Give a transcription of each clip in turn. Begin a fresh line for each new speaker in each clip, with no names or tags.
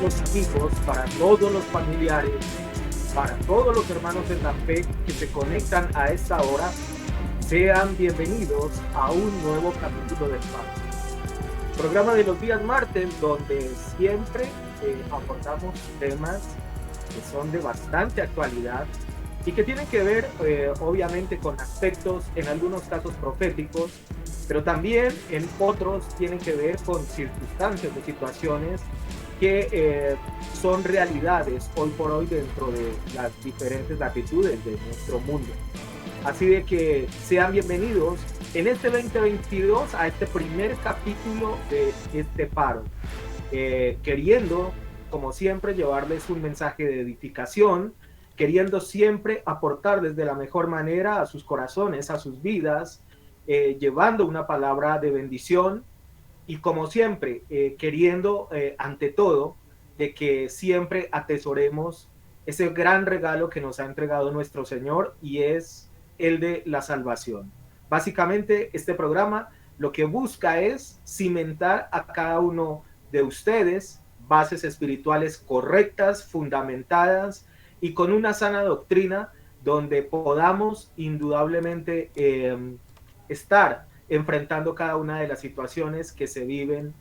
los amigos, para todos los familiares, para todos los hermanos en la fe que se conectan a esta hora. Sean bienvenidos a un nuevo capítulo del Faro. Programa de los días martes, donde siempre abordamos temas que son de bastante actualidad y que tienen que ver obviamente con aspectos en algunos casos proféticos, pero también en otros tienen que ver con circunstancias de situaciones que son realidades hoy por hoy dentro de las diferentes latitudes de nuestro mundo. Así de que sean bienvenidos en este 2022 a este primer capítulo de este Faro, queriendo, como siempre, llevarles un mensaje de edificación, queriendo siempre aportar desde la mejor manera a sus corazones, a sus vidas, llevando una palabra de bendición y como siempre, queriendo ante todo de que siempre atesoremos ese gran regalo que nos ha entregado nuestro Señor y es el de la salvación. Básicamente, este programa lo que busca es cimentar a cada uno de ustedes bases espirituales correctas, fundamentadas y con una sana doctrina donde podamos indudablemente estar enfrentando cada una de las situaciones que se viven,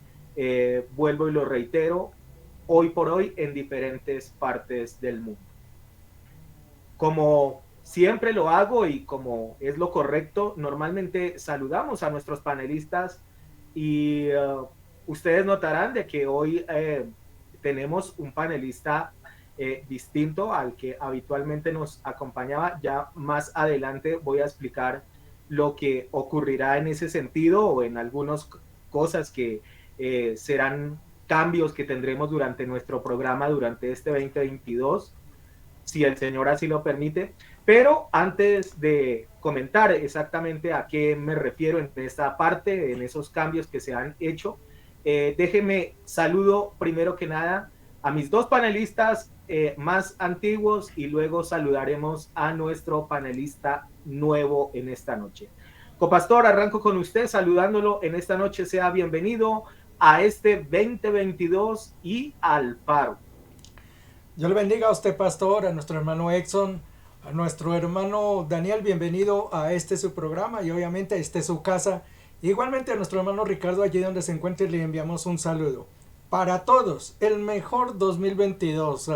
vuelvo y lo reitero, hoy por hoy en diferentes partes del mundo. Como siempre lo hago y como es lo correcto, normalmente saludamos a nuestros panelistas y ustedes notarán de que hoy tenemos un panelista distinto al que habitualmente nos acompañaba. Ya más adelante voy a explicar lo que ocurrirá en ese sentido o en algunas cosas que serán cambios que tendremos durante nuestro programa durante este 2022, si el Señor así lo permite. Pero antes de comentar exactamente a qué me refiero en esta parte, en esos cambios que se han hecho, déjenme saludo primero que nada a mis dos panelistas más antiguos y luego saludaremos a nuestro panelista nuevo en esta noche. Copastor, arranco con usted saludándolo en esta noche. Sea bienvenido a este 2022 y al Faro.
Dios le bendiga a usted, pastor, a nuestro hermano Exxon, a nuestro hermano Daniel, bienvenido a este su programa y obviamente a este su casa. Igualmente a nuestro hermano Ricardo, allí donde se encuentre, le enviamos un saludo. Para todos, el mejor 2022.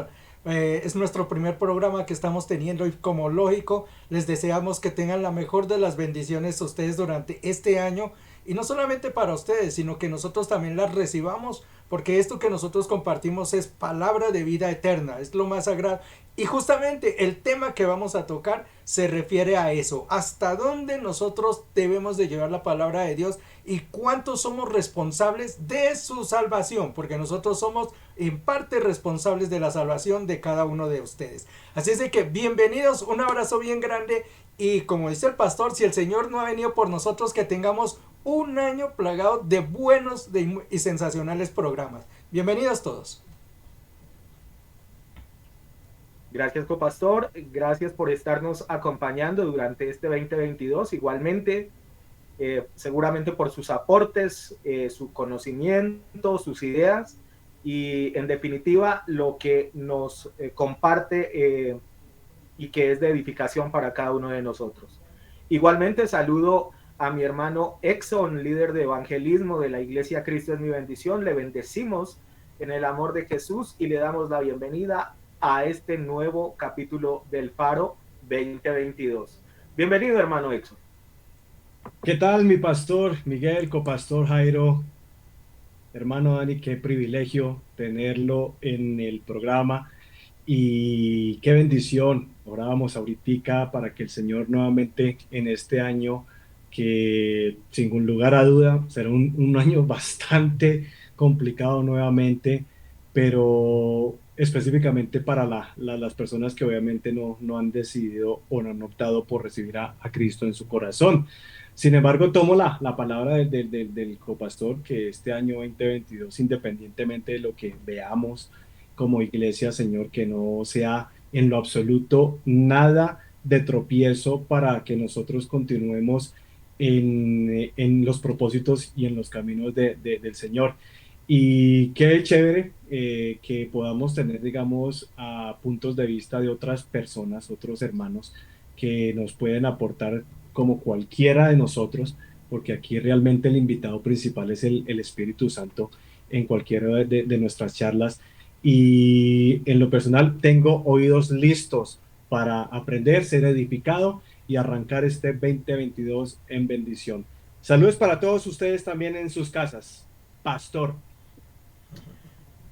Es nuestro primer programa que estamos teniendo y como lógico, les deseamos que tengan la mejor de las bendiciones ustedes durante este año. Y no solamente para ustedes, sino que nosotros también las recibamos, porque esto que nosotros compartimos es palabra de vida eterna, es lo más sagrado. Y justamente el tema que vamos a tocar se refiere a eso, hasta dónde nosotros debemos de llevar la palabra de Dios y cuántos somos responsables de su salvación, porque nosotros somos en parte responsables de la salvación de cada uno de ustedes. Así es de que bienvenidos, un abrazo bien grande y como dice el pastor, si el Señor no ha venido por nosotros, que tengamos un año plagado de buenos y sensacionales programas. Bienvenidos todos.
Gracias, copastor. Gracias por estarnos acompañando durante este 2022. Igualmente, seguramente por sus aportes, su conocimiento, sus ideas y, en definitiva, lo que nos comparte y que es de edificación para cada uno de nosotros. Igualmente, saludo a mi hermano Exxon, líder de evangelismo de la Iglesia Cristo es mi bendición. Le bendecimos en el amor de Jesús y le damos la bienvenida a este nuevo capítulo del Faro 2022. Bienvenido, hermano Exxon.
¿Qué tal, mi pastor Miguel, copastor Jairo, hermano Dani? Qué privilegio tenerlo en el programa y qué bendición. Orábamos ahorita para que el Señor nuevamente en este año, que sin lugar a duda será un año bastante complicado nuevamente, pero específicamente para las personas que obviamente no han decidido o no han optado por recibir a Cristo en su corazón. Sin embargo, tomo la palabra del copastor que este año 2022, independientemente de lo que veamos como iglesia, Señor, que no sea en lo absoluto nada de tropiezo para que nosotros continuemos en los propósitos y en los caminos del Señor. Y qué chévere que podamos tener, digamos, puntos de vista de otras personas, otros hermanos que nos pueden aportar como cualquiera de nosotros, porque aquí realmente el invitado principal es el Espíritu Santo en cualquiera de nuestras charlas. Y en lo personal tengo oídos listos para aprender, ser edificado y arrancar este 2022 en bendición. Saludos para todos ustedes también en sus casas. Pastor.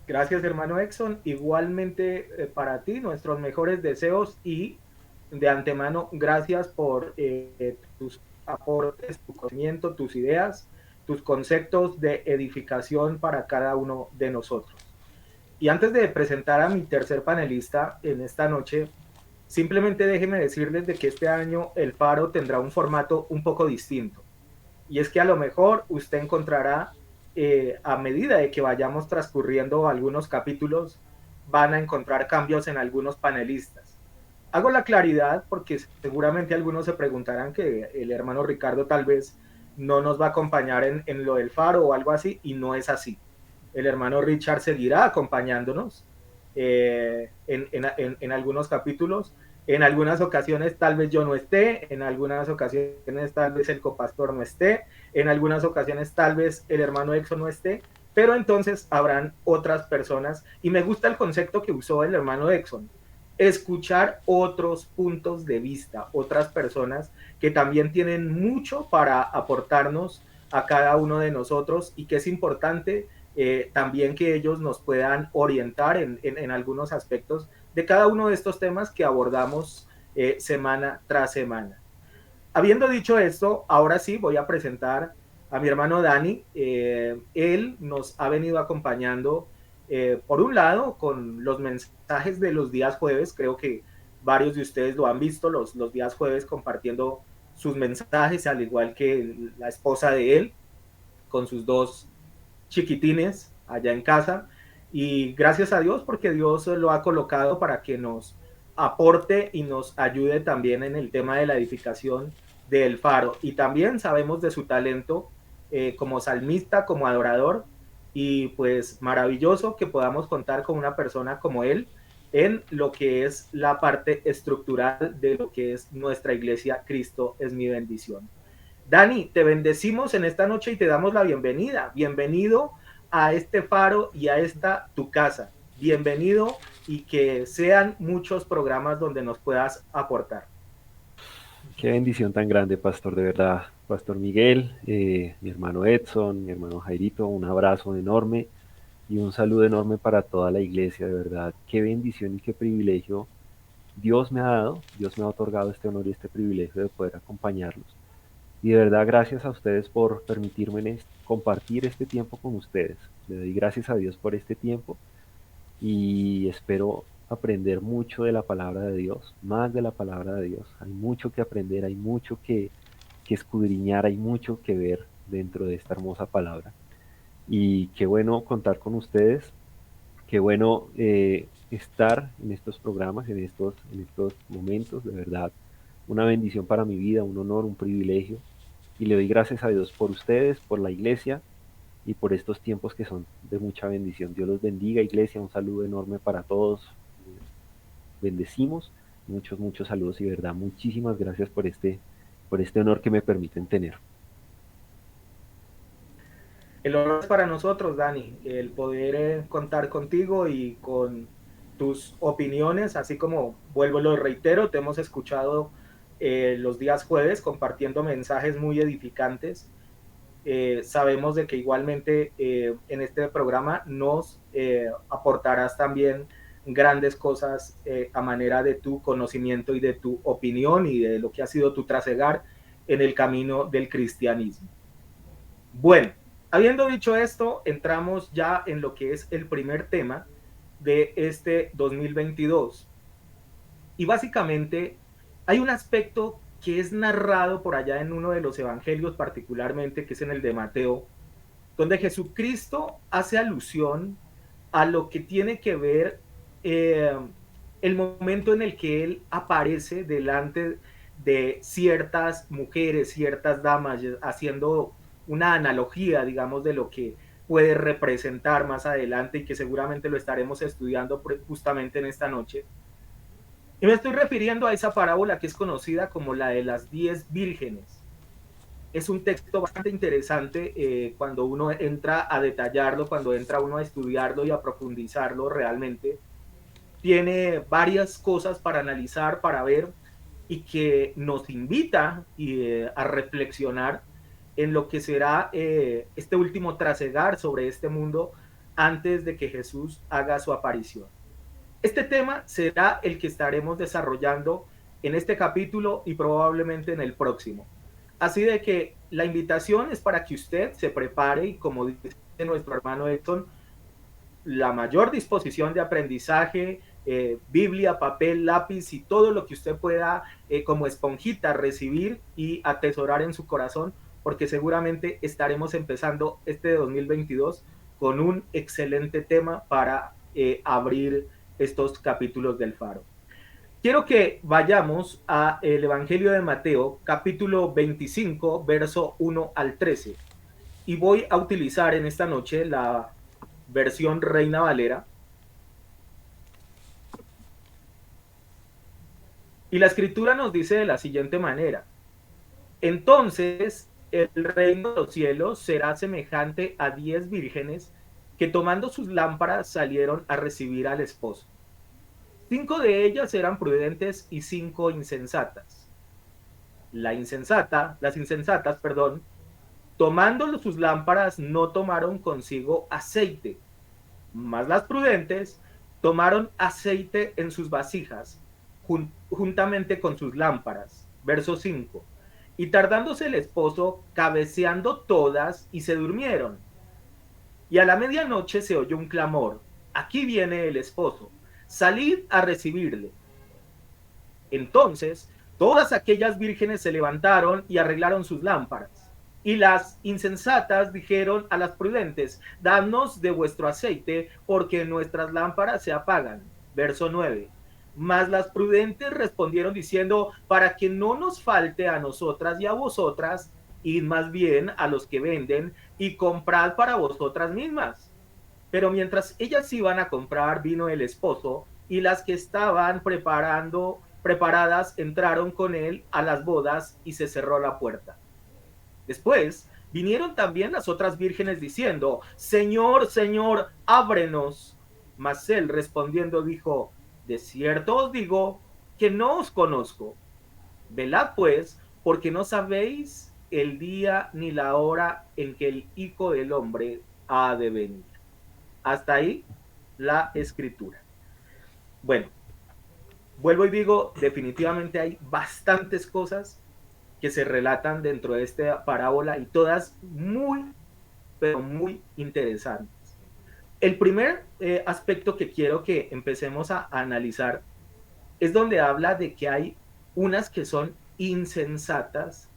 Gracias, hermano Exxon. Igualmente para ti, nuestros mejores deseos y de antemano, gracias por tus aportes, tu conocimiento, tus ideas, tus conceptos de edificación para cada uno de nosotros. Y antes de presentar a mi tercer panelista en esta noche, simplemente déjeme decirles de que este año el Faro tendrá un formato un poco distinto. Y es que a lo mejor usted encontrará, a medida de que vayamos transcurriendo algunos capítulos, van a encontrar cambios en algunos panelistas. Hago la claridad porque seguramente algunos se preguntarán que el hermano Ricardo tal vez no nos va a acompañar en lo del Faro o algo así, y no es así. El hermano Richard seguirá acompañándonos en algunos capítulos. En algunas ocasiones tal vez yo no esté, en algunas ocasiones tal vez el copastor no esté, en algunas ocasiones tal vez el hermano Exo no esté, pero entonces habrán otras personas, y me gusta el concepto que usó el hermano Exxon, escuchar otros puntos de vista, otras personas que también tienen mucho para aportarnos a cada uno de nosotros, y que es importante también que ellos nos puedan orientar en algunos aspectos de cada uno de estos temas que abordamos semana tras semana. Habiendo dicho esto, ahora sí voy a presentar a mi hermano Dani. Él nos ha venido acompañando, por un lado, con los mensajes de los días jueves. Creo que varios de ustedes lo han visto, los días jueves compartiendo sus mensajes, al igual que la esposa de él, con sus dos chiquitines allá en casa. Y gracias a Dios, porque Dios lo ha colocado para que nos aporte y nos ayude también en el tema de la edificación del Faro. Y también sabemos de su talento como salmista, como adorador, y pues maravilloso que podamos contar con una persona como él en lo que es la parte estructural de lo que es nuestra iglesia. Cristo es mi bendición. Dani, te bendecimos en esta noche y te damos la bienvenida. Bienvenido a este Faro y a esta tu casa. Bienvenido, y que sean muchos programas donde nos puedas aportar.
Qué bendición tan grande, pastor, de verdad. Pastor Miguel, mi hermano Edson, mi hermano Jairito, un abrazo enorme y un saludo enorme para toda la iglesia, de verdad. Qué bendición y qué privilegio Dios me ha dado, Dios me ha otorgado este honor y este privilegio de poder acompañarlos. Y de verdad, gracias a ustedes por permitirme compartir este tiempo con ustedes. Le doy gracias a Dios por este tiempo y espero aprender mucho de la palabra de Dios, más de la palabra de Dios. Hay mucho que aprender, hay mucho que escudriñar, hay mucho que ver dentro de esta hermosa palabra. Y qué bueno contar con ustedes, qué bueno estar en estos programas, en estos momentos, de verdad. Una bendición para mi vida, un honor, un privilegio. Y le doy gracias a Dios por ustedes, por la iglesia y por estos tiempos que son de mucha bendición. Dios los bendiga, iglesia. Un saludo enorme para todos. Bendecimos. Muchos, muchos saludos y verdad, muchísimas gracias por este honor que me permiten tener.
El honor es para nosotros, Dani, el poder contar contigo y con tus opiniones, así como vuelvo, lo reitero, te hemos escuchado los días jueves compartiendo mensajes muy edificantes. Sabemos de que igualmente en este programa nos aportarás también grandes cosas a manera de tu conocimiento y de tu opinión y de lo que ha sido tu trasegar en el camino del cristianismo. Bueno, habiendo dicho esto, entramos ya en lo que es el primer tema de este 2022. Y básicamente hay un aspecto que es narrado por allá en uno de los evangelios, particularmente, que es en el de Mateo, donde Jesucristo hace alusión a lo que tiene que ver el momento en el que él aparece delante de ciertas mujeres, ciertas damas, haciendo una analogía, digamos, de lo que puede representar más adelante y que seguramente lo estaremos estudiando justamente en esta noche. Y me estoy refiriendo a esa parábola que es conocida como la de las 10 vírgenes. Es un texto bastante interesante cuando uno entra a detallarlo, cuando entra uno a estudiarlo y a profundizarlo realmente. Tiene varias cosas para analizar, para ver, y que nos invita a reflexionar en lo que será este último trasegar sobre este mundo antes de que Jesús haga su aparición. Este tema será el que estaremos desarrollando en este capítulo y probablemente en el próximo. Así de que la invitación es para que usted se prepare y, como dice nuestro hermano Edson, la mayor disposición de aprendizaje, Biblia, papel, lápiz y todo lo que usted pueda como esponjita recibir y atesorar en su corazón, porque seguramente estaremos empezando este 2022 con un excelente tema para abrir estos capítulos del Faro. Quiero que vayamos al Evangelio de Mateo, capítulo 25, verso 1 al 13. Y voy a utilizar en esta noche la versión Reina Valera. Y la escritura nos dice de la siguiente manera: entonces el reino de los cielos será semejante a 10 vírgenes que, tomando sus lámparas, salieron a recibir al esposo. 5 de ellas eran prudentes y 5 insensatas. Las insensatas, tomando sus lámparas, no tomaron consigo aceite, mas las prudentes tomaron aceite en sus vasijas, juntamente con sus lámparas. Verso 5. Y tardándose el esposo, cabeceando todas, y se durmieron. Y a la medianoche se oyó un clamor: aquí viene el esposo, salid a recibirle. Entonces todas aquellas vírgenes se levantaron y arreglaron sus lámparas. Y las insensatas dijeron a las prudentes: dadnos de vuestro aceite, porque nuestras lámparas se apagan. Verso 9. Mas las prudentes respondieron diciendo: para que no nos falte a nosotras y a vosotras, id más bien a los que venden y comprad para vosotras mismas. Pero mientras ellas iban a comprar, vino el esposo, y las que estaban preparadas entraron con él a las bodas, y se cerró la puerta. Después vinieron también las otras vírgenes diciendo: Señor, Señor, ábrenos. Mas él respondiendo dijo: de cierto os digo que no os conozco. Velad pues, porque no sabéis el día ni la hora en que el Hijo del Hombre ha de venir. Hasta ahí la escritura. Bueno, vuelvo y digo, definitivamente hay bastantes cosas que se relatan dentro de esta parábola y todas muy, pero muy interesantes. El primer aspecto que quiero que empecemos a analizar es donde habla de que hay unas que son insensatas,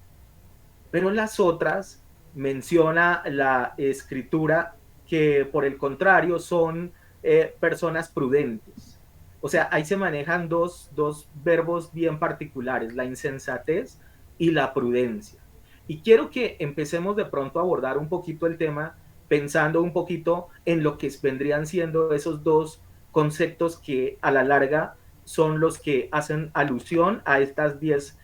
pero las otras, menciona la escritura, que por el contrario son personas prudentes. O sea, ahí se manejan dos verbos bien particulares: la insensatez y la prudencia. Y quiero que empecemos de pronto a abordar un poquito el tema, pensando un poquito en lo que vendrían siendo esos dos conceptos que a la larga son los que hacen alusión a estas 10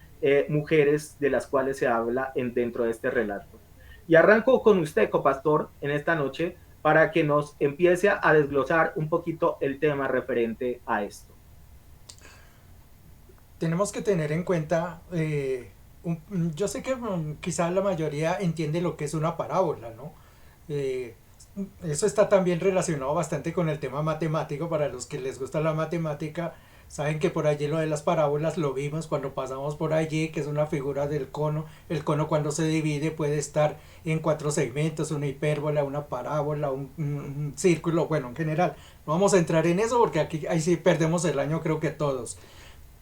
mujeres de las cuales se habla dentro de este relato. Y arranco con usted, copastor, en esta noche, para que nos empiece a desglosar un poquito el tema referente a esto.
Tenemos que tener en cuenta, yo sé que quizás la mayoría entiende lo que es una parábola, ¿no? Eso está también relacionado bastante con el tema matemático. Para los que les gusta la matemática, saben que por allí lo de las parábolas lo vimos cuando pasamos por allí, que es una figura del cono. El cono, cuando se divide, puede estar en 4 segmentos: una hipérbola, una parábola, un círculo. Bueno, en general no vamos a entrar en eso porque aquí ahí sí perdemos el año, creo que todos.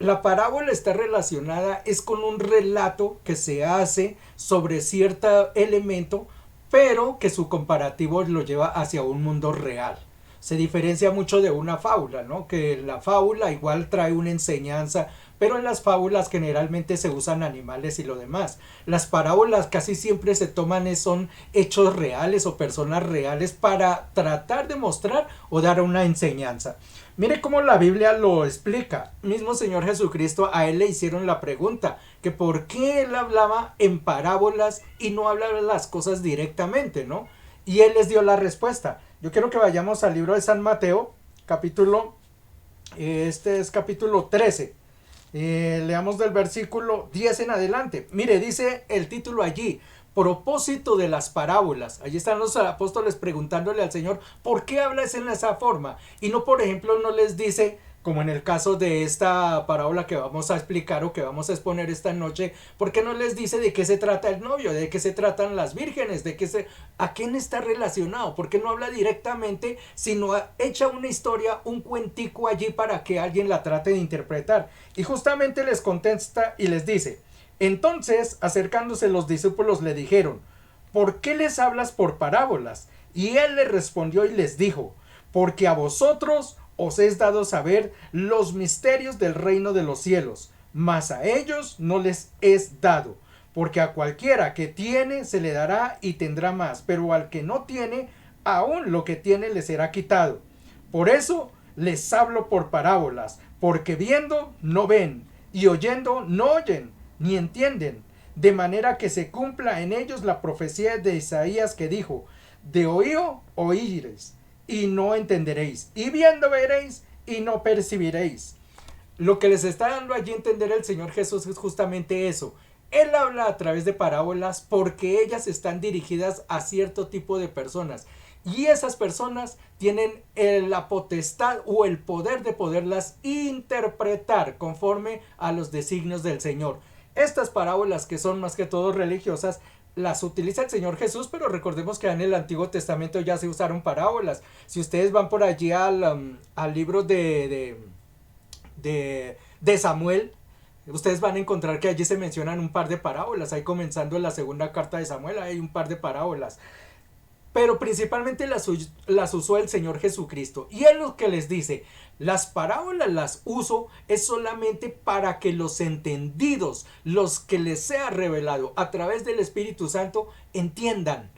La parábola está relacionada es con un relato que se hace sobre cierto elemento, pero que su comparativo lo lleva hacia un mundo real. se diferencia mucho de una fábula, ¿no? Que la fábula igual trae una enseñanza, pero en las fábulas generalmente se usan animales y lo demás. Las parábolas casi siempre se toman, son hechos reales o personas reales para tratar de mostrar o dar una enseñanza. Mire cómo la Biblia lo explica. Mismo Señor Jesucristo, a él le hicieron la pregunta, que por qué él hablaba en parábolas y no hablaba las cosas directamente, ¿no? Y él les dio la respuesta. Yo quiero que vayamos al libro de San Mateo, capítulo, este es capítulo 13. Leamos del versículo 10 en adelante. Mire, dice el título allí, propósito de las parábolas. Allí están los apóstoles preguntándole al Señor, ¿por qué hablas en esa forma? Y no, por ejemplo, no les dice, como en el caso de esta parábola que vamos a explicar o que vamos a exponer esta noche, ¿por qué no les dice de qué se trata el novio, de qué se tratan las vírgenes, a quién está relacionado? ¿Por qué no habla directamente, sino echa una historia, un cuentico allí para que alguien la trate de interpretar? Y justamente les contesta y les dice, entonces, acercándose los discípulos le dijeron, ¿por qué les hablas por parábolas? Y él les respondió y les dijo, porque a vosotros os es dado saber los misterios del reino de los cielos, mas a ellos no les es dado, porque a cualquiera que tiene se le dará y tendrá más, pero al que no tiene, aún lo que tiene le será quitado. Por eso les hablo por parábolas, porque viendo no ven, y oyendo no oyen, ni entienden, de manera que se cumpla en ellos la profecía de Isaías que dijo, de oído oíreis, y no entenderéis, y viendo veréis, y no percibiréis. Lo que les está dando allí a entender el Señor Jesús es justamente eso. Él habla a través de parábolas porque ellas están dirigidas a cierto tipo de personas. Y esas personas tienen la potestad o el poder de poderlas interpretar conforme a los designios del Señor. Estas parábolas, que son más que todo religiosas, las utiliza el Señor Jesús, pero recordemos que en el Antiguo Testamento ya se usaron parábolas. Si ustedes van por allí al libro de Samuel, ustedes van a encontrar que allí se mencionan un par de parábolas. Ahí comenzando en la segunda carta de Samuel hay un par de parábolas. Pero principalmente las usó el Señor Jesucristo. Y Él lo que les dice, las parábolas las uso es solamente para que los entendidos, los que les sea revelado a través del Espíritu Santo, entiendan.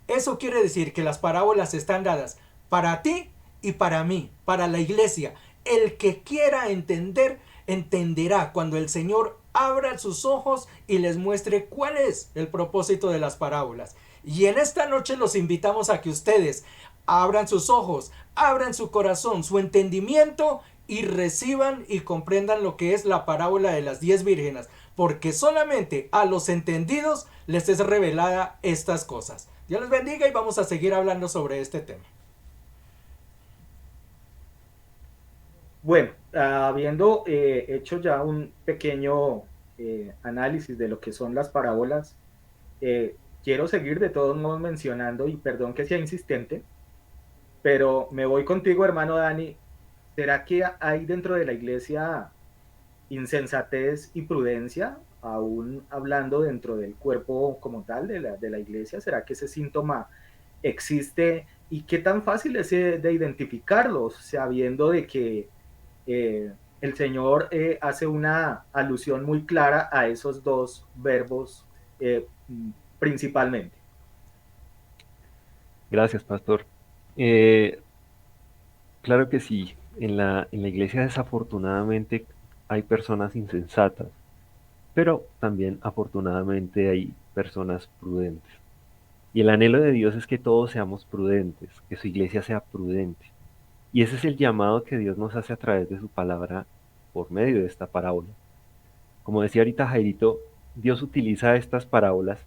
Eso quiere decir que las parábolas están dadas para ti y para mí, para la iglesia. El que quiera entender, entenderá cuando el Señor abra sus ojos y les muestre cuál es el propósito de las parábolas. Y en esta noche los invitamos a que ustedes abran sus ojos, abran su corazón, su entendimiento y reciban y comprendan lo que es la parábola de las 10 vírgenes, porque solamente a los entendidos les es revelada estas cosas. Dios les bendiga y vamos a seguir hablando sobre este tema.
Bueno, habiendo hecho ya un pequeño análisis de lo que son las parábolas, quiero seguir de todos modos mencionando, y perdón que sea insistente, pero me voy contigo, hermano Dani. ¿Será que hay dentro de la iglesia insensatez y prudencia, aún hablando dentro del cuerpo como tal de la iglesia? ¿Será que ese síntoma existe? ¿Y qué tan fácil es de identificarlos, sabiendo de que el Señor hace una alusión muy clara a esos dos verbos principalmente?
Gracias, pastor. Claro que sí. En la iglesia desafortunadamente hay personas insensatas, pero también afortunadamente hay personas prudentes. Y el anhelo de Dios es que todos seamos prudentes, que su iglesia sea prudente. Y ese es el llamado que Dios nos hace a través de su palabra por medio de esta parábola. Como decía ahorita Jairito, Dios utiliza estas parábolas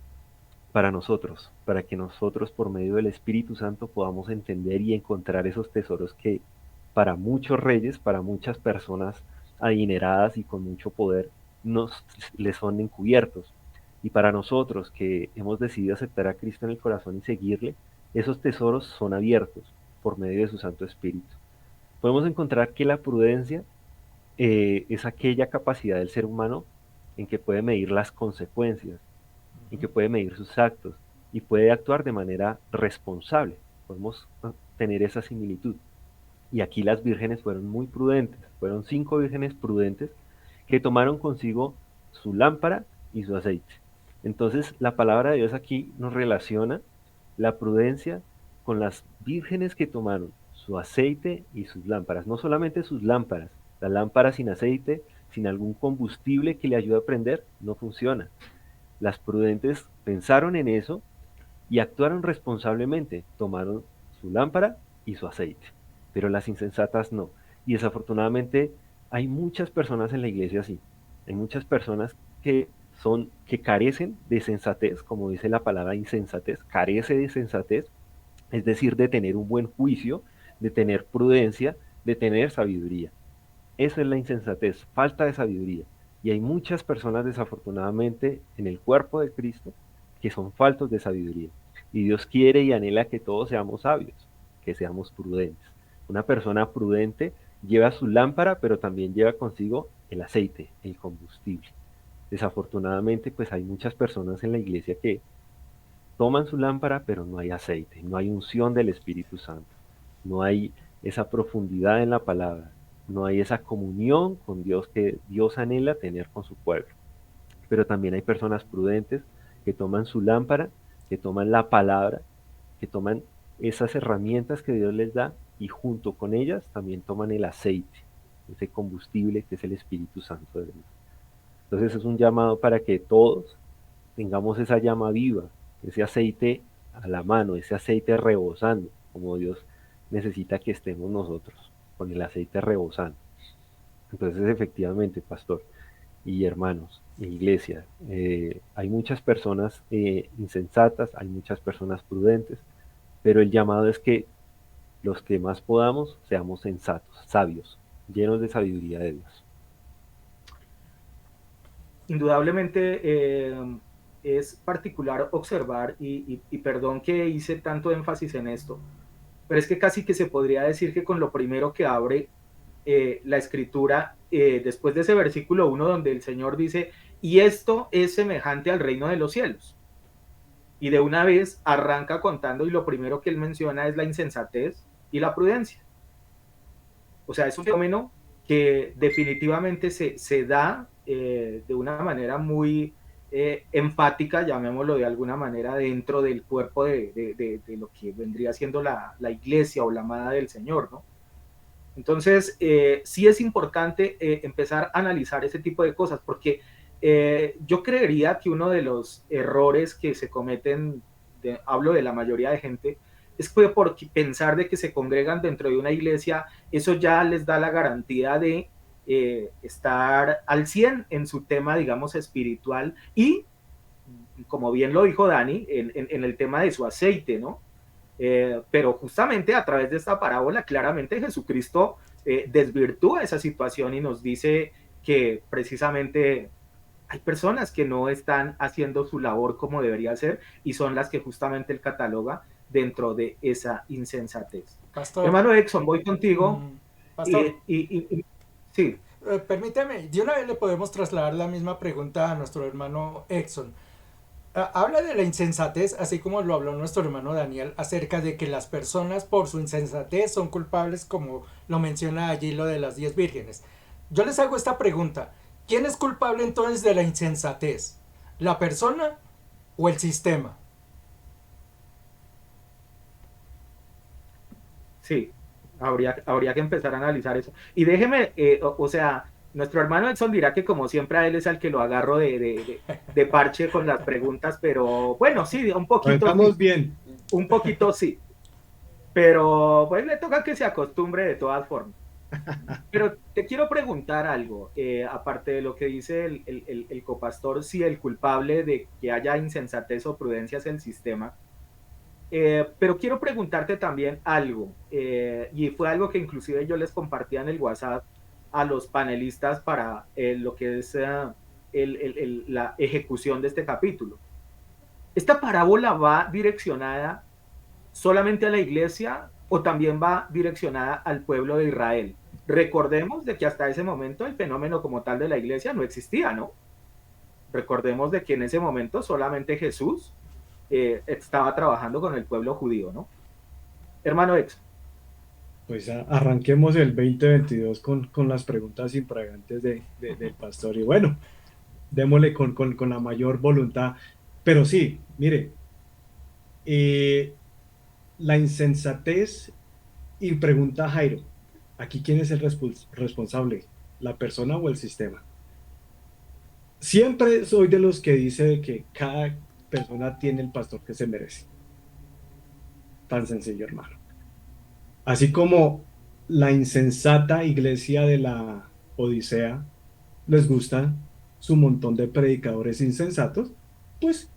para nosotros, para que nosotros por medio del Espíritu Santo podamos entender y encontrar esos tesoros que para muchos reyes, para muchas personas adineradas y con mucho poder, les son encubiertos. Y para nosotros que hemos decidido aceptar a Cristo en el corazón y seguirle, esos tesoros son abiertos por medio de su Santo Espíritu. Podemos encontrar que la prudencia es aquella capacidad del ser humano en que puede medir las consecuencias, en que puede medir sus actos y puede actuar de manera responsable. Podemos tener esa similitud. Y aquí las vírgenes fueron muy prudentes, fueron 5 vírgenes prudentes que tomaron consigo su lámpara y su aceite. Entonces la palabra de Dios aquí nos relaciona la prudencia con las vírgenes que tomaron su aceite y sus lámparas. No solamente sus lámparas, la lámpara sin aceite, sin algún combustible que le ayude a prender, no funciona. Las prudentes pensaron en eso y actuaron responsablemente, tomaron su lámpara y su aceite, pero las insensatas no. Y desafortunadamente hay muchas personas en la iglesia así, hay muchas personas que carecen de sensatez, como dice la palabra insensatez, carece de sensatez, es decir, de tener un buen juicio, de tener prudencia, de tener sabiduría. Eso es la insensatez, falta de sabiduría. Y hay muchas personas desafortunadamente en el cuerpo de Cristo que son faltos de sabiduría. Y Dios quiere y anhela que todos seamos sabios, que seamos prudentes. Una persona prudente lleva su lámpara, pero también lleva consigo el aceite, el combustible. Desafortunadamente, pues hay muchas personas en la iglesia que toman su lámpara, pero no hay aceite, no hay unción del Espíritu Santo, no hay esa profundidad en la palabra, no hay esa comunión con Dios que Dios anhela tener con su pueblo. Pero también hay personas prudentes que toman su lámpara, que toman la palabra, que toman esas herramientas que Dios les da y junto con ellas también toman el aceite, ese combustible que es el Espíritu Santo de Dios. Entonces es un llamado para que todos tengamos esa llama viva, ese aceite a la mano, ese aceite rebosando, como Dios necesita que estemos nosotros, con el aceite rebosando. Entonces, efectivamente, pastor y hermanos, iglesia, hay muchas personas insensatas, hay muchas personas prudentes, pero el llamado es que los que más podamos seamos sensatos, sabios, llenos de sabiduría de Dios.
Indudablemente es particular observar, y perdón que hice tanto énfasis en esto, pero es que casi que se podría decir que con lo primero que abre la escritura, después de ese versículo 1 donde el Señor dice, y esto es semejante al reino de los cielos. Y de una vez arranca contando y lo primero que él menciona es la insensatez y la prudencia. O sea, es un fenómeno que definitivamente se da de una manera muy enfática, llamémoslo de alguna manera, dentro del cuerpo de lo que vendría siendo la iglesia o la amada del Señor, ¿no? Entonces, sí es importante empezar a analizar ese tipo de cosas, porque yo creería que uno de los errores que se cometen, hablo de la mayoría de gente, es que por pensar de que se congregan dentro de una iglesia, eso ya les da la garantía de estar al 100 en su tema, digamos, espiritual y, como bien lo dijo Dani, en el tema de su aceite, ¿no? Pero justamente a través de esta parábola, claramente Jesucristo desvirtúa esa situación y nos dice que precisamente hay personas que no están haciendo su labor como debería ser y son las que justamente él cataloga dentro de esa insensatez.
Pastor.
Hermano Exxon, voy contigo.
Pastor.
Sí.
Permíteme, de una vez le podemos trasladar la misma pregunta a nuestro hermano Exxon. Habla de la insensatez, así como lo habló nuestro hermano Daniel, acerca de que las personas por su insensatez son culpables, como lo menciona allí lo de las 10 vírgenes. Yo les hago esta pregunta: ¿quién es culpable entonces de la insensatez? ¿La persona o el sistema?
Sí, habría que empezar a analizar eso. Y déjeme, o sea, nuestro hermano Edson dirá que como siempre a él es al que lo agarro de parche con las preguntas, pero bueno, sí, un poquito.
Estamos bien.
Un poquito sí. Pero pues le toca que se acostumbre de todas formas. Pero te quiero preguntar algo, aparte de lo que dice el copastor, si el culpable de que haya insensatez o prudencia es el sistema. Pero quiero preguntarte también algo, y fue algo que inclusive yo les compartía en el WhatsApp a los panelistas para lo que es la ejecución de este capítulo. ¿Esta parábola va direccionada solamente a la iglesia o también va direccionada al pueblo de Israel? Recordemos de que hasta ese momento el fenómeno como tal de la iglesia no existía, ¿no? Recordemos de que en ese momento solamente Jesús estaba trabajando con el pueblo judío, ¿no? Hermano Exxon.
Pues arranquemos el 2022 con las preguntas infragantes del pastor. Y bueno, démosle con la mayor voluntad. Pero sí, mire, eh, la insensatez y pregunta Jairo, ¿aquí quién es el responsable? ¿La persona o el sistema? Siempre soy de los que dice que cada persona tiene el pastor que se merece. Tan sencillo, hermano. Así como la insensata iglesia de la Odisea les gusta su montón de predicadores insensatos, pues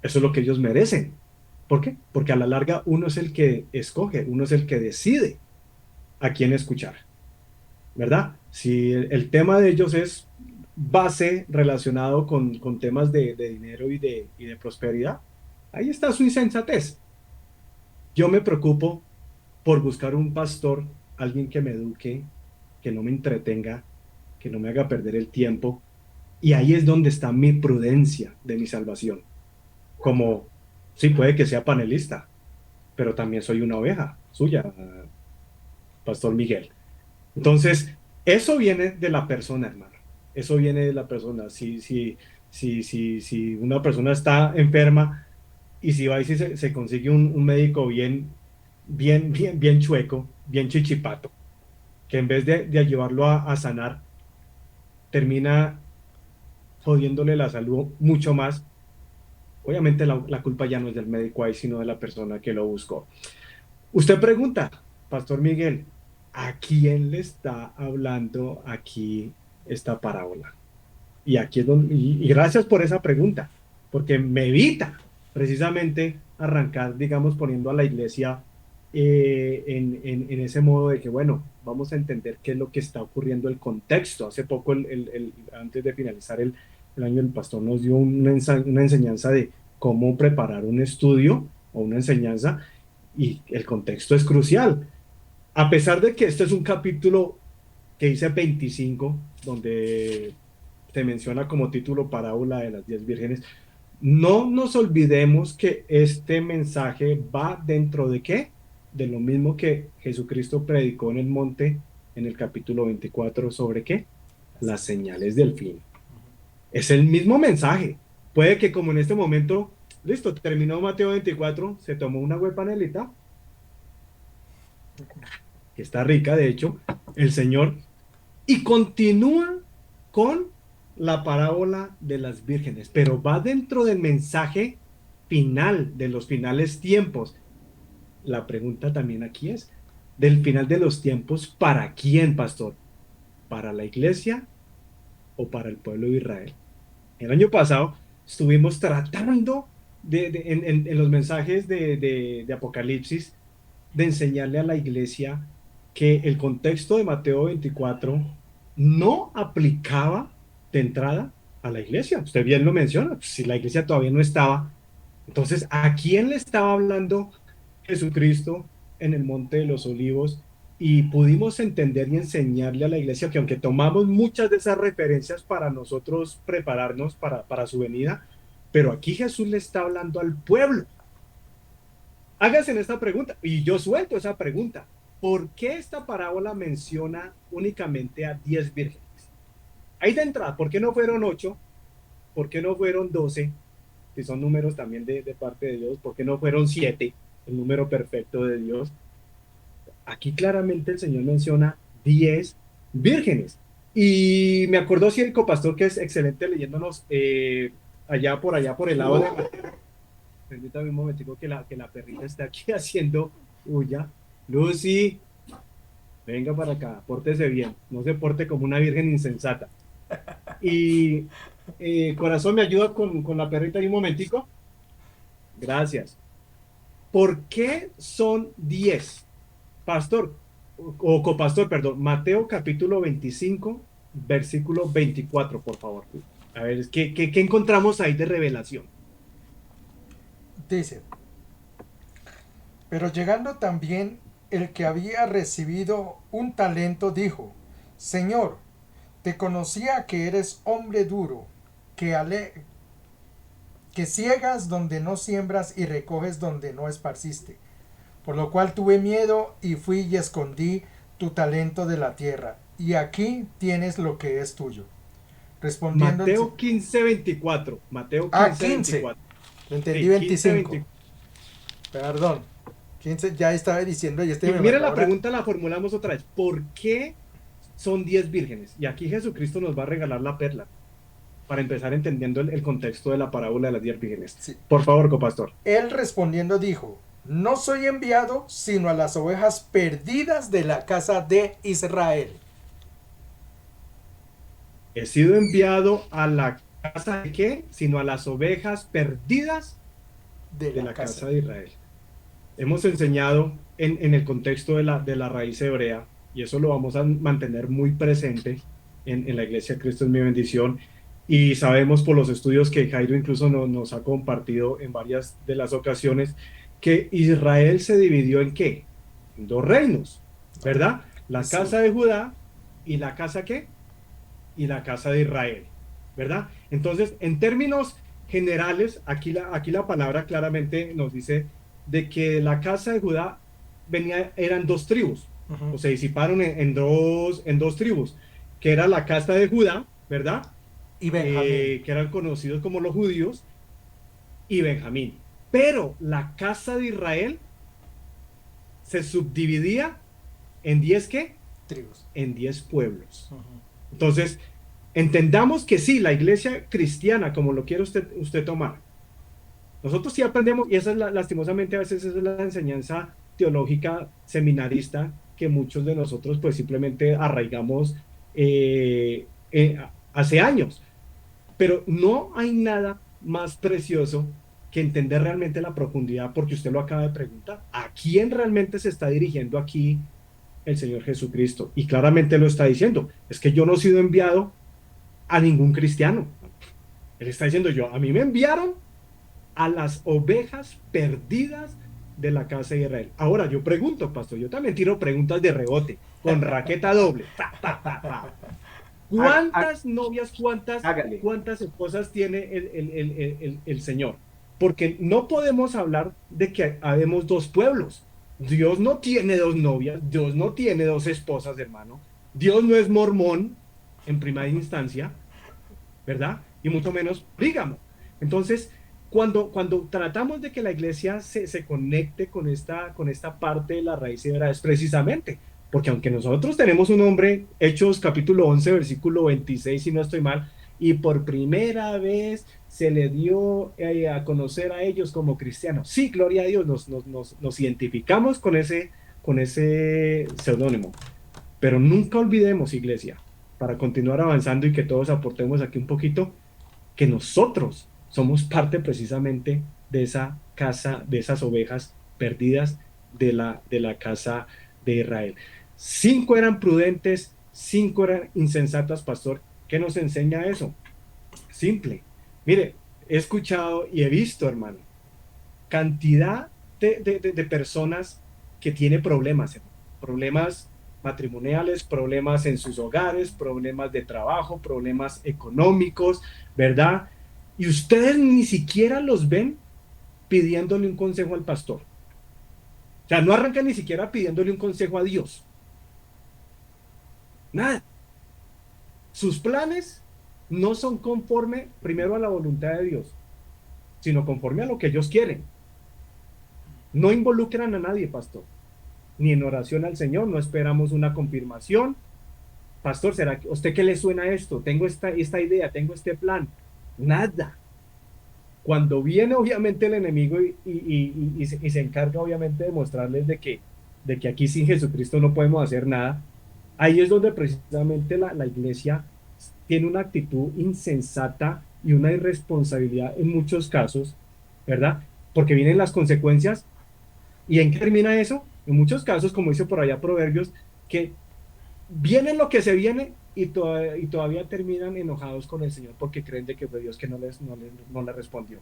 eso es lo que ellos merecen. ¿Por qué? Porque a la larga uno es el que escoge, uno es el que decide a quién escuchar, ¿verdad? Si el tema de ellos es base relacionado con temas de dinero y de prosperidad, ahí está su insensatez. Yo me preocupo por buscar un pastor, alguien que me eduque, que no me entretenga, que no me haga perder el tiempo. Y ahí es donde está mi prudencia de mi salvación. Como, sí, puede que sea panelista, pero también soy una oveja suya, Pastor Miguel. Entonces, eso viene de la persona, hermano. Eso viene de la persona. Si una persona está enferma y si va y si se consigue un médico bien chueco, bien chichipato, que en vez de llevarlo a sanar, termina jodiéndole la salud mucho más. Obviamente la culpa ya no es del médico ahí, sino de la persona que lo buscó. Usted pregunta, Pastor Miguel, ¿a quién le está hablando aquí esta parábola? Y aquí es donde, y gracias por esa pregunta, porque me evita precisamente arrancar, digamos, poniendo a la iglesia en ese modo de que, bueno, vamos a entender qué es lo que está ocurriendo, el contexto. Hace poco, antes de finalizar el año, el pastor nos dio una enseñanza de cómo preparar un estudio o una enseñanza, y el contexto es crucial. A pesar de que este es un capítulo que dice 25, donde se menciona como título parábola de las 10 vírgenes, no nos olvidemos que este mensaje va dentro de ¿qué? De lo mismo que Jesucristo predicó en el monte en el capítulo 24 sobre ¿qué? Las señales del fin. Es el mismo mensaje. Puede que como en este momento, listo, terminó Mateo 24, se tomó una panelita, que está rica de hecho, el Señor, y continúa con la parábola de las vírgenes, pero va dentro del mensaje final, de los finales tiempos. La pregunta también aquí es, del final de los tiempos, ¿para quién, pastor? ¿Para la iglesia o para el pueblo de Israel? El año pasado estuvimos tratando en los mensajes de Apocalipsis de enseñarle a la iglesia que el contexto de Mateo 24 no aplicaba de entrada a la iglesia. Usted bien lo menciona, pues, si la iglesia todavía no estaba. Entonces, ¿a quién le estaba hablando Jesucristo en el Monte de los Olivos? Y pudimos entender y enseñarle a la iglesia que aunque tomamos muchas de esas referencias para nosotros prepararnos para su venida, pero aquí Jesús le está hablando al pueblo. Háganse en esta pregunta, y yo suelto esa pregunta. ¿Por qué esta parábola menciona únicamente a 10 vírgenes? Ahí de entrada, ¿por qué no fueron 8? ¿Por qué no fueron 12? Si son números también de parte de Dios. ¿Por qué no fueron 7? El número perfecto de Dios. Aquí claramente el Señor menciona 10 vírgenes. Y me acordó si el copastor, que es excelente leyéndonos allá por el lado de Mateo. Permítame un momentico que la perrita está aquí haciendo huya. Lucy, venga para acá, pórtese bien, no se porte como una virgen insensata. Y corazón, ¿me ayuda con la perrita ahí un momentico? Gracias. ¿Por qué son 10? Pastor, o copastor, perdón, Mateo capítulo 25, versículo 24, por favor. A ver, ¿qué encontramos ahí de revelación?
Dice, pero llegando también el que había recibido un talento dijo, Señor, te conocía que eres hombre duro, que ciegas donde no siembras y recoges donde no esparciste. por lo cual tuve miedo y fui y escondí tu talento de la tierra, y aquí tienes lo que es tuyo. Respondiendo
Mateo 15:24. Mateo
15.
15:24.
Lo entendí
Sí,
25.
15:24.
Perdón. 15 ya estaba diciendo y me
Mira,
mandó
la
ahora.
pregunta la formulamos otra vez. ¿Por qué son 10 vírgenes? Y aquí Jesucristo nos va a regalar la perla para empezar entendiendo el contexto de la parábola de las 10 vírgenes.
Sí.
Por favor, copastor.
Él respondiendo dijo: no soy enviado sino a las ovejas perdidas de la casa de Israel.
He sido enviado a la casa de qué, sino a las ovejas perdidas
De
de
la
la
casa.
casa de Israel. Hemos enseñado en el contexto de la raíz hebrea, y eso lo vamos a mantener muy presente en la iglesia Cristo es mi bendición, y sabemos por los estudios que Jairo incluso nos ha compartido en varias de las ocasiones, que Israel se dividió en ¿qué? En dos reinos, ¿verdad? La
Sí.
casa de Judá y la casa ¿qué? Y la casa de Israel, ¿verdad? Entonces, en términos generales, aquí la palabra claramente nos dice de que la casa de Judá eran dos tribus,
Uh-huh.
o se disiparon en dos tribus, que era la casa de Judá, ¿verdad?
Y Benjamín.
Que eran conocidos como los judíos, y Benjamín. Pero la casa de Israel se subdividía en 10 ¿qué?
Tribus.
En 10 pueblos.
Uh-huh.
Entonces, entendamos que sí, la iglesia cristiana, como lo quiere usted tomar, nosotros sí aprendemos, y esa es lastimosamente a veces esa es la enseñanza teológica seminarista que muchos de nosotros pues simplemente arraigamos hace años. Pero no hay nada más precioso que entender realmente la profundidad, porque usted lo acaba de preguntar. ¿A quién realmente se está dirigiendo aquí el Señor Jesucristo? Y claramente lo está diciendo. Es que yo no he sido enviado a ningún cristiano. Él está diciendo a mí me enviaron a las ovejas perdidas de la casa de Israel. Ahora yo pregunto, pastor, yo también tiro preguntas de rebote, con raqueta doble. ¿Cuántas novias, cuántas esposas tiene el Señor? Porque no podemos hablar de que habemos dos pueblos. Dios no tiene dos novias, Dios no tiene dos esposas, hermano. Dios no es mormón en primera instancia, ¿verdad? Y mucho menos polígamo. Entonces, cuando tratamos de que la iglesia se conecte con esta parte de la raíz hebrea, es precisamente porque aunque nosotros tenemos un hombre, Hechos capítulo 11, versículo 26, si no estoy mal, y por primera vez se le dio a conocer a ellos como cristianos. Sí, gloria a Dios, nos identificamos con ese seudónimo. Pero nunca olvidemos, iglesia, para continuar avanzando y que todos aportemos aquí un poquito, que nosotros somos parte precisamente de esa casa, de esas ovejas perdidas de la casa de Israel. 5 eran prudentes, 5 eran insensatas, pastor. ¿Qué nos enseña eso? Simple. Mire, he escuchado y he visto, hermano, cantidad de personas que tienen problemas, problemas matrimoniales, problemas en sus hogares, problemas de trabajo, problemas económicos, ¿verdad? Y ustedes ni siquiera los ven pidiéndole un consejo al pastor. O sea, no arrancan ni siquiera pidiéndole un consejo a Dios. Nada. Sus planes no son conforme primero a la voluntad de Dios, sino conforme a lo que ellos quieren. No involucran a nadie, pastor. Ni en oración al Señor, no esperamos una confirmación. Pastor, ¿será que usted qué le suena esto? Tengo esta idea, tengo este plan. Nada. Cuando viene obviamente el enemigo y se encarga obviamente de mostrarles de que aquí sin Jesucristo no podemos hacer nada, ahí es donde precisamente la iglesia tiene una actitud insensata y una irresponsabilidad en muchos casos, ¿verdad? Porque vienen las consecuencias. ¿Y en qué termina eso? En muchos casos, como dice por allá Proverbios, que viene lo que se viene y todavía terminan enojados con el Señor porque creen de que fue Dios que no les respondió.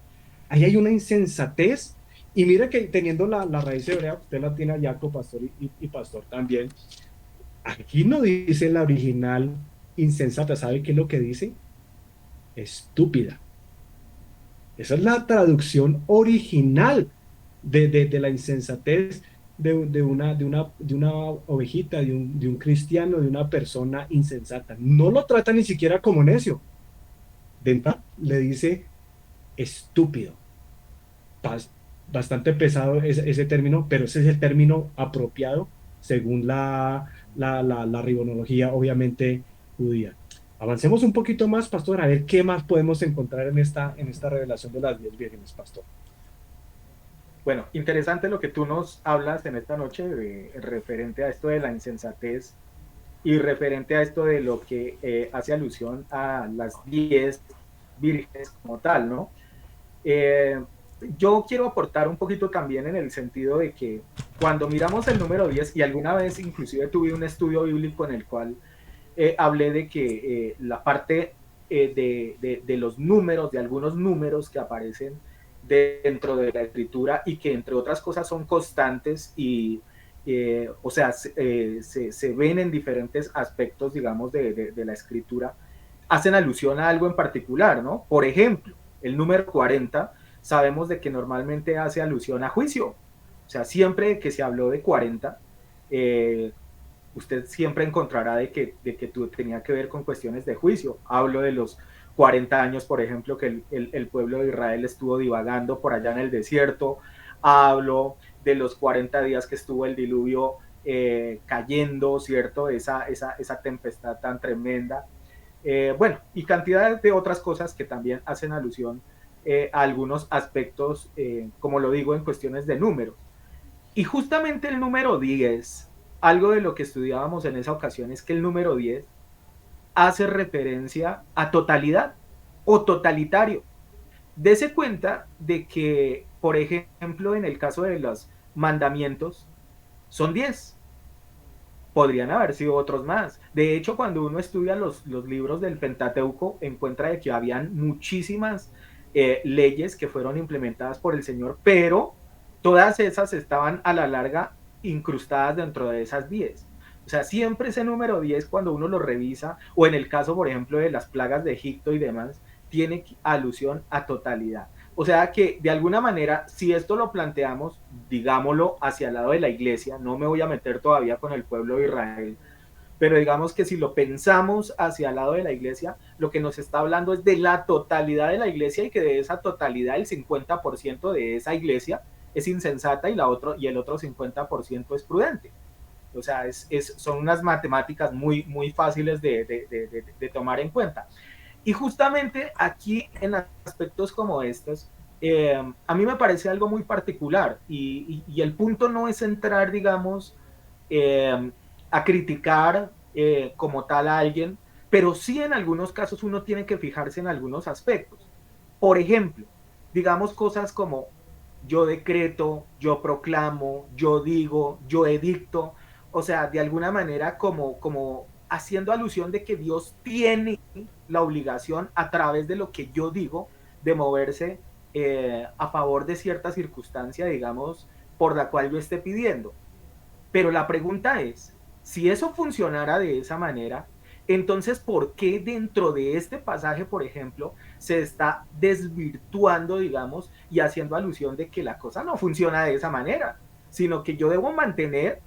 Ahí hay una insensatez. Y mire que teniendo la raíz hebrea, usted la tiene allá, pastor y pastor también. Aquí no dice la original insensata. ¿Sabe qué es lo que dice? Estúpida. Esa es la traducción original de la insensatez de una ovejita, de un cristiano, de una persona insensata. No lo trata ni siquiera como necio. De entrada le dice estúpido. Bastante pesado ese término, pero ese es el término apropiado según la ribonología, obviamente, judía. Avancemos un poquito más, pastor, a ver qué más podemos encontrar en esta revelación de las 10 vírgenes, pastor.
Bueno, interesante lo que tú nos hablas en esta noche referente a esto de la insensatez y referente a esto de lo que hace alusión a las 10 vírgenes como tal, ¿no? Yo quiero aportar un poquito también en el sentido de que cuando miramos el número 10, y alguna vez inclusive tuve un estudio bíblico en el cual hablé de que la parte de los números, de algunos números que aparecen dentro de la escritura y que entre otras cosas son constantes y o sea, se ven en diferentes aspectos, digamos, de la escritura, hacen alusión a algo en particular, ¿no? Por ejemplo, el número 40, sabemos de que normalmente hace alusión a juicio. O sea, siempre que se habló de 40, usted siempre encontrará de que tenía que ver con cuestiones de juicio. Hablo de los 40 años, por ejemplo, que el pueblo de Israel estuvo divagando por allá en el desierto. Hablo de los 40 días que estuvo el diluvio cayendo, ¿cierto? Esa tempestad tan tremenda. Bueno, y cantidad de otras cosas que también hacen alusión a algunos aspectos, como lo digo, en cuestiones de números. Y justamente el número 10, algo de lo que estudiábamos en esa ocasión es que el número 10 hace referencia a totalidad o totalitario. Dese cuenta de que, por ejemplo, en el caso de los mandamientos, son 10. Podrían haber sido otros más. De hecho, cuando uno estudia los libros del Pentateuco, encuentra de que habían muchísimas leyes que fueron implementadas por el Señor, pero todas esas estaban a la larga incrustadas dentro de esas 10. O sea, siempre ese número 10, cuando uno lo revisa, o en el caso, por ejemplo, de las plagas de Egipto y demás, tiene alusión a totalidad. O sea que, de alguna manera, si esto lo planteamos, digámoslo, hacia el lado de la iglesia, no me voy a meter todavía con el pueblo de Israel, pero digamos que si lo pensamos hacia el lado de la iglesia, lo que nos está hablando es de la totalidad de la iglesia y que de esa totalidad el 50% de esa iglesia es insensata y el otro 50% es prudente. O sea, son unas matemáticas muy, muy fáciles de tomar en cuenta. Y justamente aquí en aspectos como estos, a mí me parece algo muy particular y el punto no es entrar, digamos, a criticar como tal a alguien, pero sí en algunos casos uno tiene que fijarse en algunos aspectos. Por ejemplo, digamos cosas como yo decreto, yo proclamo, yo digo, yo edicto, o sea, de alguna manera como haciendo alusión de que Dios tiene la obligación a través de lo que yo digo de moverse a favor de cierta circunstancia, digamos, por la cual yo esté pidiendo. Pero la pregunta es, si eso funcionara de esa manera, entonces, ¿por qué dentro de este pasaje, por ejemplo, se está desvirtuando, digamos, y haciendo alusión de que la cosa no funciona de esa manera, sino que yo debo mantener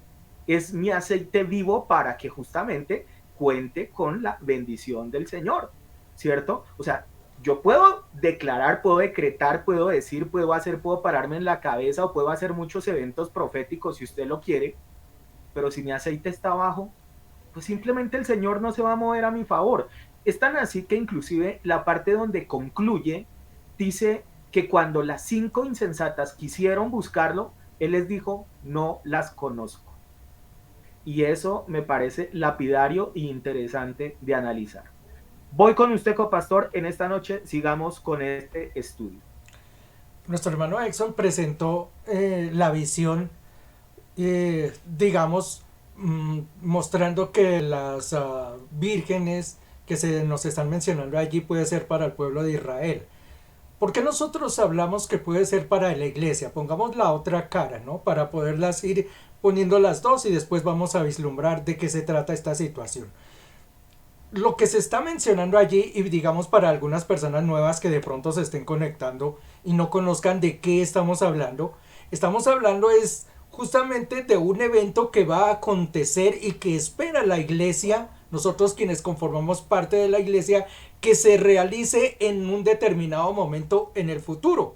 es mi aceite vivo para que justamente cuente con la bendición del Señor, ¿cierto? O sea, yo puedo declarar, puedo decretar, puedo decir, puedo hacer, puedo pararme en la cabeza o puedo hacer muchos eventos proféticos si usted lo quiere, pero si mi aceite está bajo, pues simplemente el Señor no se va a mover a mi favor. Es tan así que inclusive la parte donde concluye dice que cuando las 5 insensatas quisieron buscarlo, Él les dijo, no las conozco. Y eso me parece lapidario e interesante de analizar. Voy con usted, copastor, en esta noche sigamos con este estudio.
Nuestro hermano Exxon presentó la visión, digamos, mostrando que las vírgenes que nos están mencionando allí puede ser para el pueblo de Israel. ¿Por qué nosotros hablamos que puede ser para la iglesia? Pongamos la otra cara, ¿no? Para poderlas ir poniendo las dos y después vamos a vislumbrar de qué se trata esta situación. Lo que se está mencionando allí, y digamos para algunas personas nuevas que de pronto se estén conectando y no conozcan de qué estamos hablando es justamente de un evento que va a acontecer y que espera la iglesia, nosotros quienes conformamos parte de la iglesia, que se realice en un determinado momento en el futuro.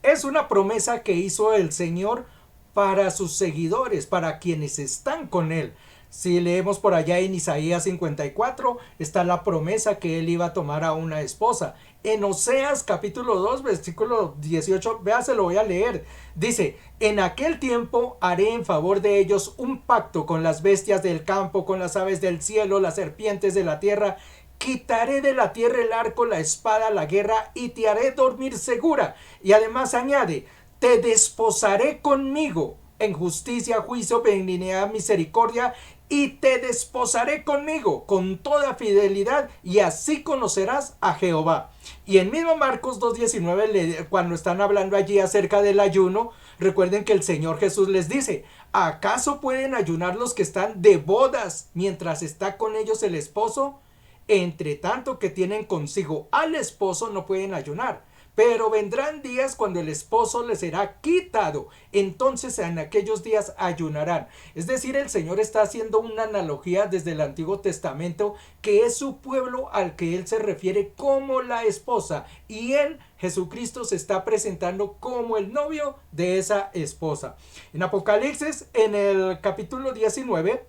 Es una promesa que hizo el Señor para sus seguidores, para quienes están con Él. Si leemos por allá en Isaías 54, está la promesa que Él iba a tomar a una esposa. En Oseas capítulo 2, versículo 18, vea, se lo voy a leer. Dice, en aquel tiempo haré en favor de ellos un pacto con las bestias del campo, con las aves del cielo, las serpientes de la tierra. Quitaré de la tierra el arco, la espada, la guerra, y te haré dormir segura. Y además añade, te desposaré conmigo en justicia, juicio, benignidad, misericordia, y te desposaré conmigo con toda fidelidad, y así conocerás a Jehová. Y en mismo Marcos 2.19, cuando están hablando allí acerca del ayuno, recuerden que el Señor Jesús les dice, ¿acaso pueden ayunar los que están de bodas mientras está con ellos el esposo? Entre tanto que tienen consigo al esposo no pueden ayunar. Pero vendrán días cuando el esposo les será quitado. Entonces en aquellos días ayunarán. Es decir, el Señor está haciendo una analogía desde el Antiguo Testamento, que es su pueblo al que Él se refiere como la esposa. Y Él, Jesucristo, se está presentando como el novio de esa esposa. En Apocalipsis, en el capítulo 19,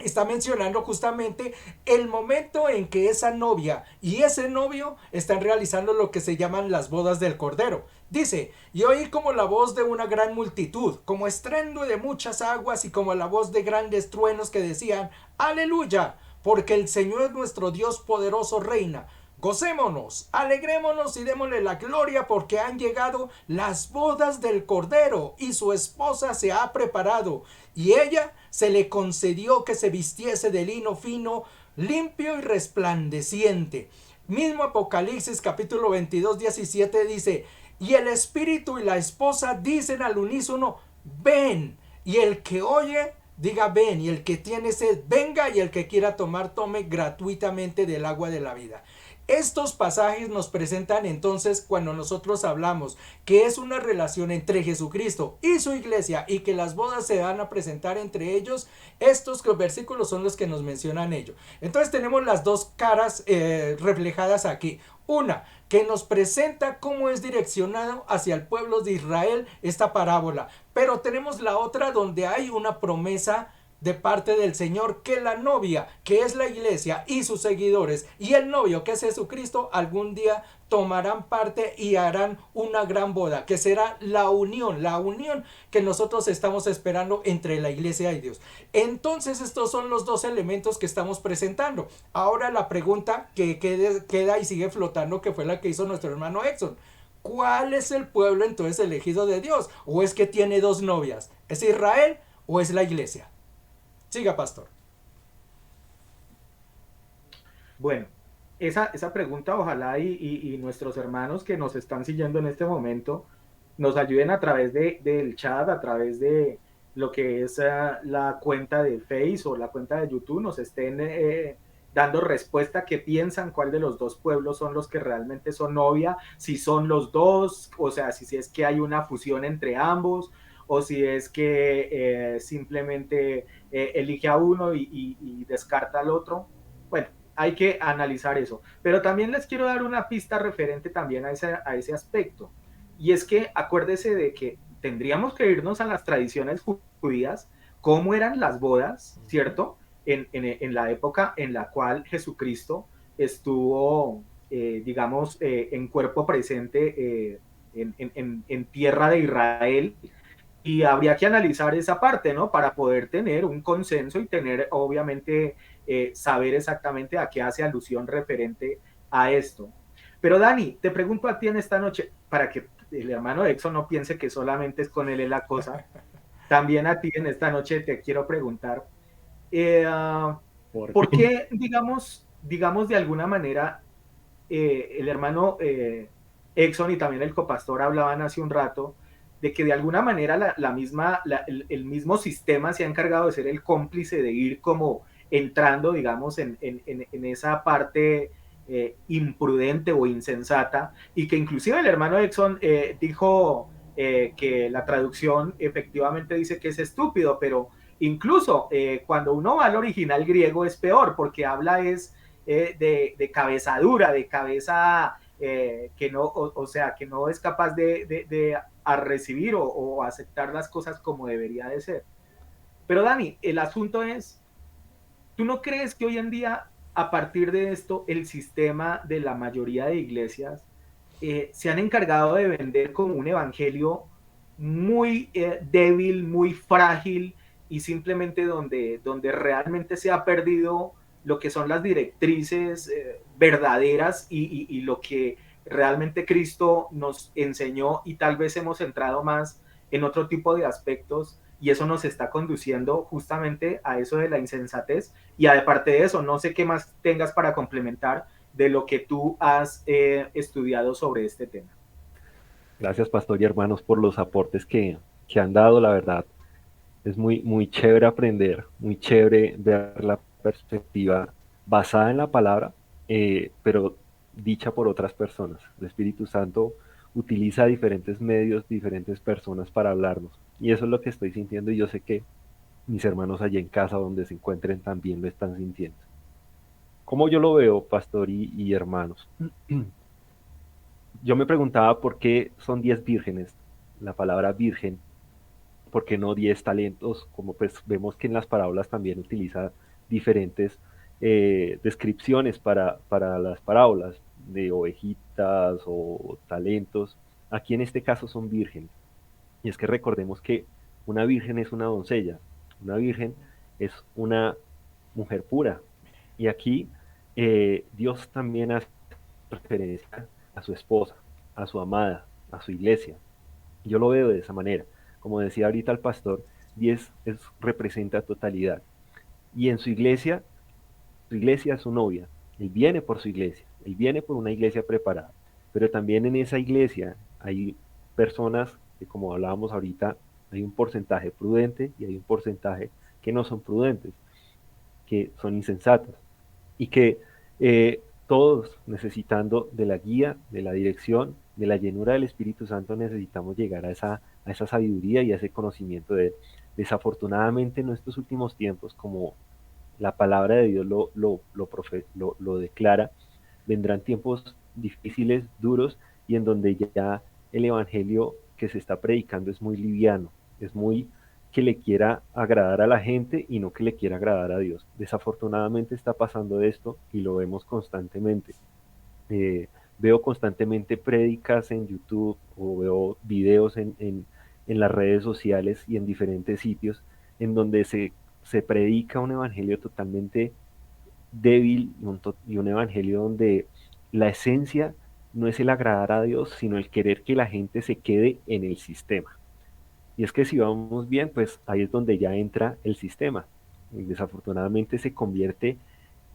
está mencionando justamente el momento en que esa novia y ese novio están realizando lo que se llaman las bodas del Cordero. Dice, y oí como la voz de una gran multitud, como estruendo de muchas aguas y como la voz de grandes truenos que decían, aleluya, porque el Señor nuestro Dios poderoso reina. Gocémonos, alegrémonos y démosle la gloria porque han llegado las bodas del Cordero y su esposa se ha preparado y ella se le concedió que se vistiese de lino fino, limpio y resplandeciente. Mismo Apocalipsis capítulo 22, 17 dice, y el espíritu y la esposa dicen al unísono, ven, y el que oye diga ven, y el que tiene sed venga, y el que quiera tomar tome gratuitamente del agua de la vida. Estos pasajes nos presentan entonces cuando nosotros hablamos que es una relación entre Jesucristo y su iglesia y que las bodas se van a presentar entre ellos. Estos versículos son los que nos mencionan ello. Entonces tenemos las dos caras reflejadas aquí. Una que nos presenta cómo es direccionado hacia el pueblo de Israel esta parábola. Pero tenemos la otra donde hay una promesa de parte del Señor que la novia, que es la iglesia y sus seguidores, y el novio, que es Jesucristo, algún día tomarán parte y harán una gran boda, que será la unión que nosotros estamos esperando entre la iglesia y Dios. Entonces estos son los dos elementos que estamos presentando. Ahora la pregunta que queda y sigue flotando, que fue la que hizo nuestro hermano Exxon. ¿Cuál es el pueblo entonces elegido de Dios? ¿O es que tiene dos novias? ¿Es Israel o es la iglesia? Siga, pastor.
Bueno, esa pregunta ojalá y nuestros hermanos que nos están siguiendo en este momento nos ayuden a través del chat, a través de lo que es la cuenta de Face o la cuenta de YouTube, nos estén dando respuesta, qué piensan, cuál de los dos pueblos son los que realmente son novia, si son los dos, o sea, si es que hay una fusión entre ambos, o si es que simplemente elige a uno y descarta al otro. Bueno, hay que analizar eso. Pero también les quiero dar una pista referente también a ese aspecto. Y es que acuérdese de que tendríamos que irnos a las tradiciones judías, cómo eran las bodas, ¿cierto? En la época en la cual Jesucristo estuvo, digamos, en cuerpo presente en tierra de Israel. Y habría que analizar esa parte, ¿no? Para poder tener un consenso y tener, obviamente, saber exactamente a qué hace alusión referente a esto. Pero Dani, te pregunto a ti en esta noche, para que el hermano de Exxon no piense que solamente es con él la cosa, también a ti en esta noche te quiero preguntar, ¿por qué, digamos de alguna manera, el hermano Exxon y también el copastor hablaban hace un rato, de que de alguna manera el mismo sistema se ha encargado de ser el cómplice de ir como entrando, digamos, en esa parte imprudente o insensata, y que inclusive el hermano Exxon dijo que la traducción efectivamente dice que es estúpido, pero incluso cuando uno va al original griego es peor, porque habla es de cabeza dura, de cabeza que no, o sea, que no es capaz de a recibir o aceptar las cosas como debería de ser. Pero Dani, el asunto es, ¿tú no crees que hoy en día, a partir de esto, el sistema de la mayoría de iglesias se han encargado de vender como un evangelio muy débil, muy frágil y simplemente donde realmente se ha perdido lo que son las directrices verdaderas y lo que realmente Cristo nos enseñó y tal vez hemos entrado más en otro tipo de aspectos y eso nos está conduciendo justamente a eso de la insensatez y aparte de eso, no sé qué más tengas para complementar de lo que tú has estudiado sobre este tema.
Gracias, pastor y hermanos, por los aportes que han dado, la verdad. Es muy, muy chévere aprender, muy chévere ver la perspectiva basada en la palabra, pero dicha por otras personas. El Espíritu Santo utiliza diferentes medios, diferentes personas para hablarnos. Y eso es lo que estoy sintiendo y yo sé que mis hermanos allá en casa donde se encuentren también lo están sintiendo. ¿Cómo yo lo veo, pastor y hermanos? Yo me preguntaba por qué son 10 vírgenes. La palabra virgen, ¿por qué no 10 talentos? Como pues vemos que en las parábolas también utiliza diferentes descripciones para las parábolas de ovejitas o talentos. Aquí en este caso son vírgenes. Y es que recordemos que una virgen es una doncella, una virgen es una mujer pura. Y aquí Dios también hace referencia a su esposa, a su amada, a su iglesia. Yo lo veo de esa manera. Como decía ahorita el pastor, 10 representa totalidad. Y en su iglesia es su novia. Él viene por su iglesia, él viene por una iglesia preparada. Pero también en esa iglesia hay personas que, como hablábamos ahorita, hay un porcentaje prudente y hay un porcentaje que no son prudentes, que son insensatas. Y que todos necesitando de la guía, de la dirección, de la llenura del Espíritu Santo necesitamos llegar a esa sabiduría y a ese conocimiento de él. Desafortunadamente en estos últimos tiempos, como la palabra de Dios lo declara, vendrán tiempos difíciles, duros, y en donde ya el evangelio que se está predicando es muy liviano, es muy que le quiera agradar a la gente y no que le quiera agradar a Dios. Desafortunadamente está pasando esto y lo vemos constantemente. Veo constantemente prédicas en YouTube o veo videos en las redes sociales y en diferentes sitios en donde se predica un evangelio totalmente débil y un evangelio donde la esencia no es el agradar a Dios, sino el querer que la gente se quede en el sistema. Y es que si vamos bien, pues ahí es donde ya entra el sistema. Y desafortunadamente se convierte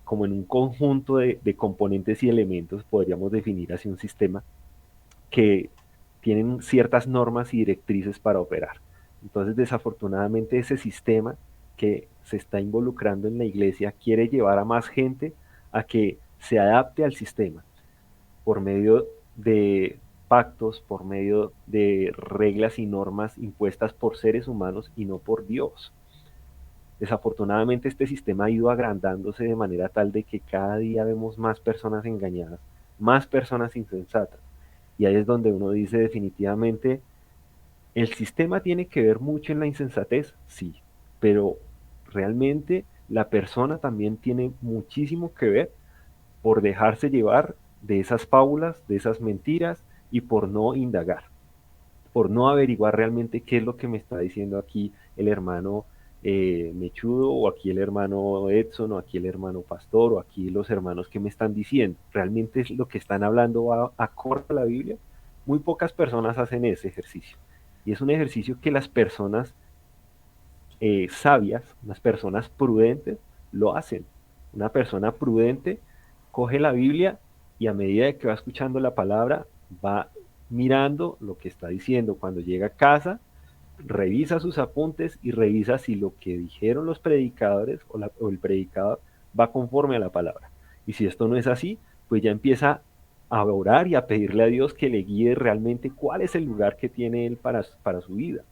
como en un conjunto de componentes y elementos, podríamos definir así un sistema, que tienen ciertas normas y directrices para operar. Entonces, desafortunadamente, ese sistema que se está involucrando en la iglesia quiere llevar a más gente a que se adapte al sistema por medio de pactos, por medio de reglas y normas impuestas por seres humanos y no por Dios. Desafortunadamente este sistema ha ido agrandándose de manera tal de que cada día vemos más personas engañadas, más personas insensatas. Y ahí es donde uno dice definitivamente, el sistema tiene que ver mucho en la insensatez, sí, pero realmente la persona también tiene muchísimo que ver por dejarse llevar de esas fábulas, de esas mentiras y por no indagar, por no averiguar realmente qué es lo que me está diciendo aquí el hermano Mechudo o aquí el hermano Edson o aquí el hermano Pastor o aquí los hermanos que me están diciendo. ¿Realmente es lo que están hablando acorde a la Biblia? Muy pocas personas hacen ese ejercicio. Y es un ejercicio que las personas sabias, las personas prudentes, lo hacen. Una persona prudente coge la Biblia y a medida de que va escuchando la palabra, va mirando lo que está diciendo. Cuando llega a casa, revisa sus apuntes y revisa si lo que dijeron los predicadores o el predicador va conforme a la palabra. Y si esto no es así, pues ya empieza a orar y a pedirle a Dios que le guíe realmente cuál es el lugar que tiene Él para su vida.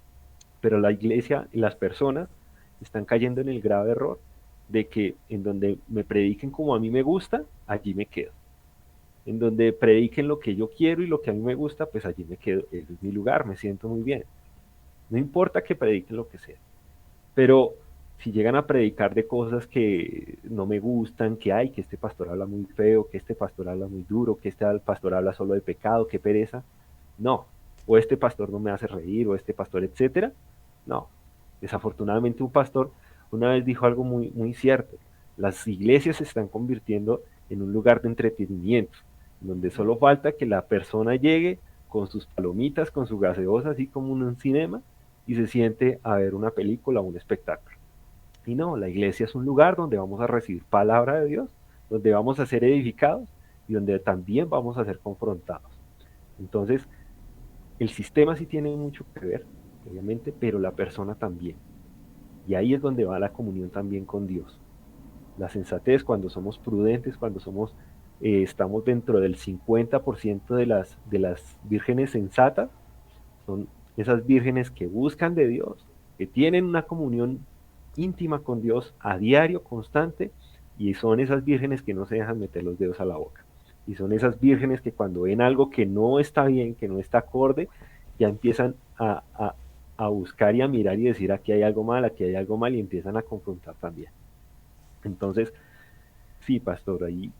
Pero la iglesia y las personas están cayendo en el grave error de que en donde me prediquen como a mí me gusta, allí me quedo. En donde prediquen lo que yo quiero y lo que a mí me gusta, pues allí me quedo. Ese es mi lugar, me siento muy bien. No importa que prediquen lo que sea. Pero si llegan a predicar de cosas que no me gustan, que hay, que este pastor habla muy feo, que este pastor habla muy duro, que este pastor habla solo de pecado, qué pereza, no. O este pastor no me hace reír, o este pastor, etcétera. No. Desafortunadamente un pastor una vez dijo algo muy, muy cierto. Las iglesias se están convirtiendo en un lugar de entretenimiento, donde solo falta que la persona llegue con sus palomitas, con su gaseosa, así como en un cinema, y se siente a ver una película o un espectáculo. Y no, la iglesia es un lugar donde vamos a recibir palabra de Dios, donde vamos a ser edificados y donde también vamos a ser confrontados. Entonces, el sistema sí tiene mucho que ver, obviamente, pero la persona también. Y ahí es donde va la comunión también con Dios. La sensatez, cuando somos prudentes, cuando estamos dentro del 50% de las vírgenes sensatas, son esas vírgenes que buscan de Dios, que tienen una comunión íntima con Dios a diario, constante, y son esas vírgenes que no se dejan meter los dedos a la boca. Y son esas vírgenes que cuando ven algo que no está bien, que no está acorde, ya empiezan a buscar y a mirar y decir aquí hay algo mal, aquí hay algo mal, y empiezan a confrontar también. Entonces, sí, pastor, ahí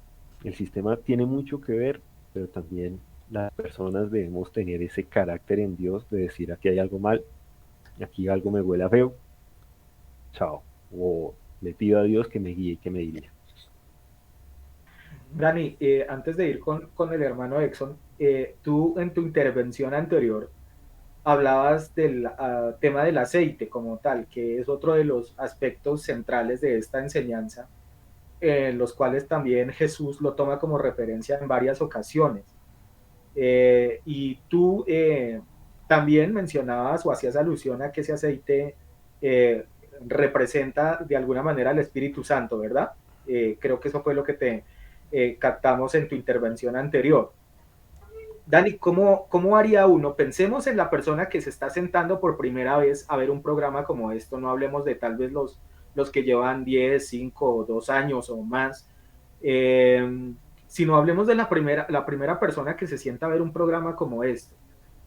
el sistema tiene mucho que ver, pero también las personas debemos tener ese carácter en Dios de decir aquí hay algo mal, aquí algo me huele a feo, chao. O le pido a Dios que me guíe y que me dirija.
Dani, antes de ir con el hermano Exxon, tú en tu intervención anterior hablabas del tema del aceite como tal, que es otro de los aspectos centrales de esta enseñanza, en los cuales también Jesús lo toma como referencia en varias ocasiones. Y tú también mencionabas o hacías alusión a que ese aceite representa de alguna manera al Espíritu Santo, ¿verdad? Creo que eso fue lo que te captamos en tu intervención anterior. Dani, ¿cómo haría uno? Pensemos en la persona que se está sentando por primera vez a ver un programa como esto, no hablemos de tal vez los que llevan 10, 5, 2 años o más, sino hablemos de la primera persona que se sienta a ver un programa como este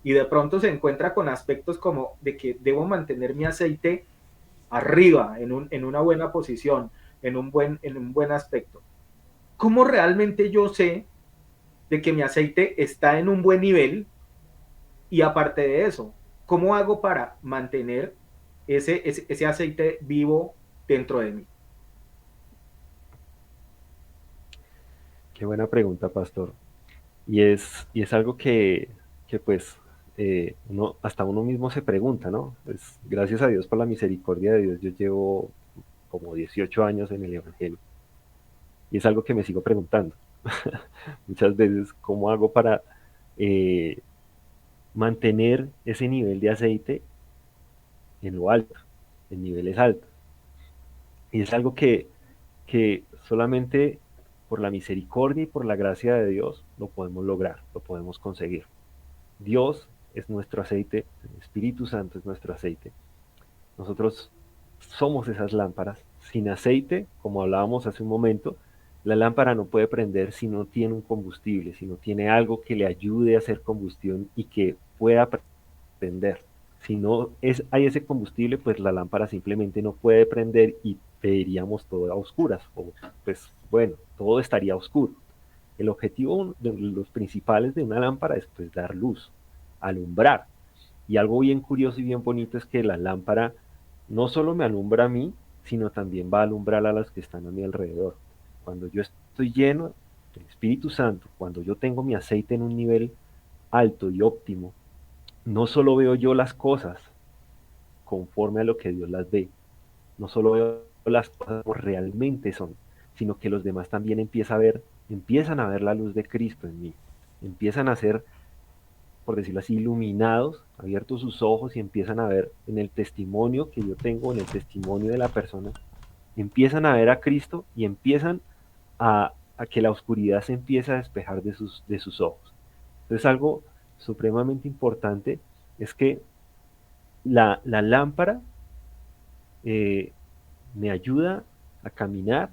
y de pronto se encuentra con aspectos como de que debo mantener mi aceite arriba, en una buena posición, en un buen aspecto. ¿Cómo realmente yo sé de que mi aceite está en un buen nivel? Y aparte de eso, ¿cómo hago para mantener ese aceite vivo dentro de mí?
Qué buena pregunta, pastor. Y es algo que pues hasta uno mismo se pregunta, ¿no? Pues, gracias a Dios por la misericordia de Dios, yo llevo como 18 años en el Evangelio. Y es algo que me sigo preguntando. Muchas veces, ¿cómo hago para eh, mantener ese nivel de aceite en lo alto, en niveles altos? Y es algo que solamente por la misericordia y por la gracia de Dios lo podemos lograr, lo podemos conseguir. Dios es nuestro aceite, el Espíritu Santo es nuestro aceite. Nosotros somos esas lámparas. Sin aceite, como hablábamos hace un momento, la lámpara no puede prender si no tiene un combustible, si no tiene algo que le ayude a hacer combustión y que pueda prender. Si no hay ese combustible, pues la lámpara simplemente no puede prender y veríamos todo a oscuras. O pues bueno, todo estaría oscuro. El objetivo de los principales de una lámpara es pues dar luz, alumbrar. Y algo bien curioso y bien bonito es que la lámpara no solo me alumbra a mí, sino también va a alumbrar a las que están a mi alrededor. Cuando yo estoy lleno del Espíritu Santo, cuando yo tengo mi aceite en un nivel alto y óptimo, no solo veo yo las cosas conforme a lo que Dios las ve, no solo veo las cosas como realmente son, sino que los demás también empiezan a ver la luz de Cristo en mí, empiezan a ser, por decirlo así, iluminados, abiertos sus ojos y empiezan a ver en el testimonio que yo tengo, en el testimonio de la persona, empiezan a ver a Cristo y empiezan a a que la oscuridad se empiece a despejar de sus ojos. Entonces algo supremamente importante es que la lámpara eh, me ayuda a caminar,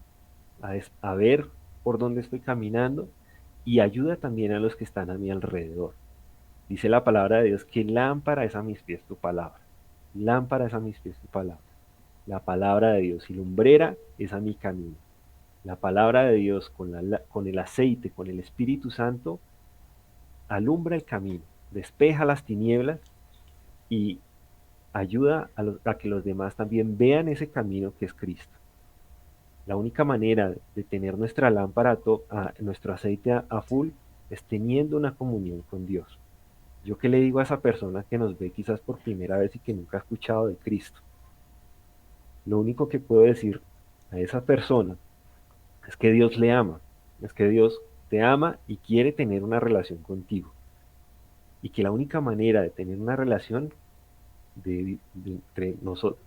a ver por dónde estoy caminando y ayuda también a los que están a mi alrededor. Dice la palabra de Dios que lámpara es a mis pies tu palabra. Lámpara es a mis pies tu palabra. La palabra de Dios y lumbrera es a mi camino. La palabra de Dios con el aceite, con el Espíritu Santo, alumbra el camino, despeja las tinieblas y ayuda a que los demás también vean ese camino que es Cristo. La única manera de tener nuestra lámpara, nuestro aceite a full, es teniendo una comunión con Dios. Yo qué le digo a esa persona que nos ve quizás por primera vez y que nunca ha escuchado de Cristo. Lo único que puedo decir a esa persona es que Dios le ama, es que Dios te ama y quiere tener una relación contigo. Y que la única manera de tener una relación de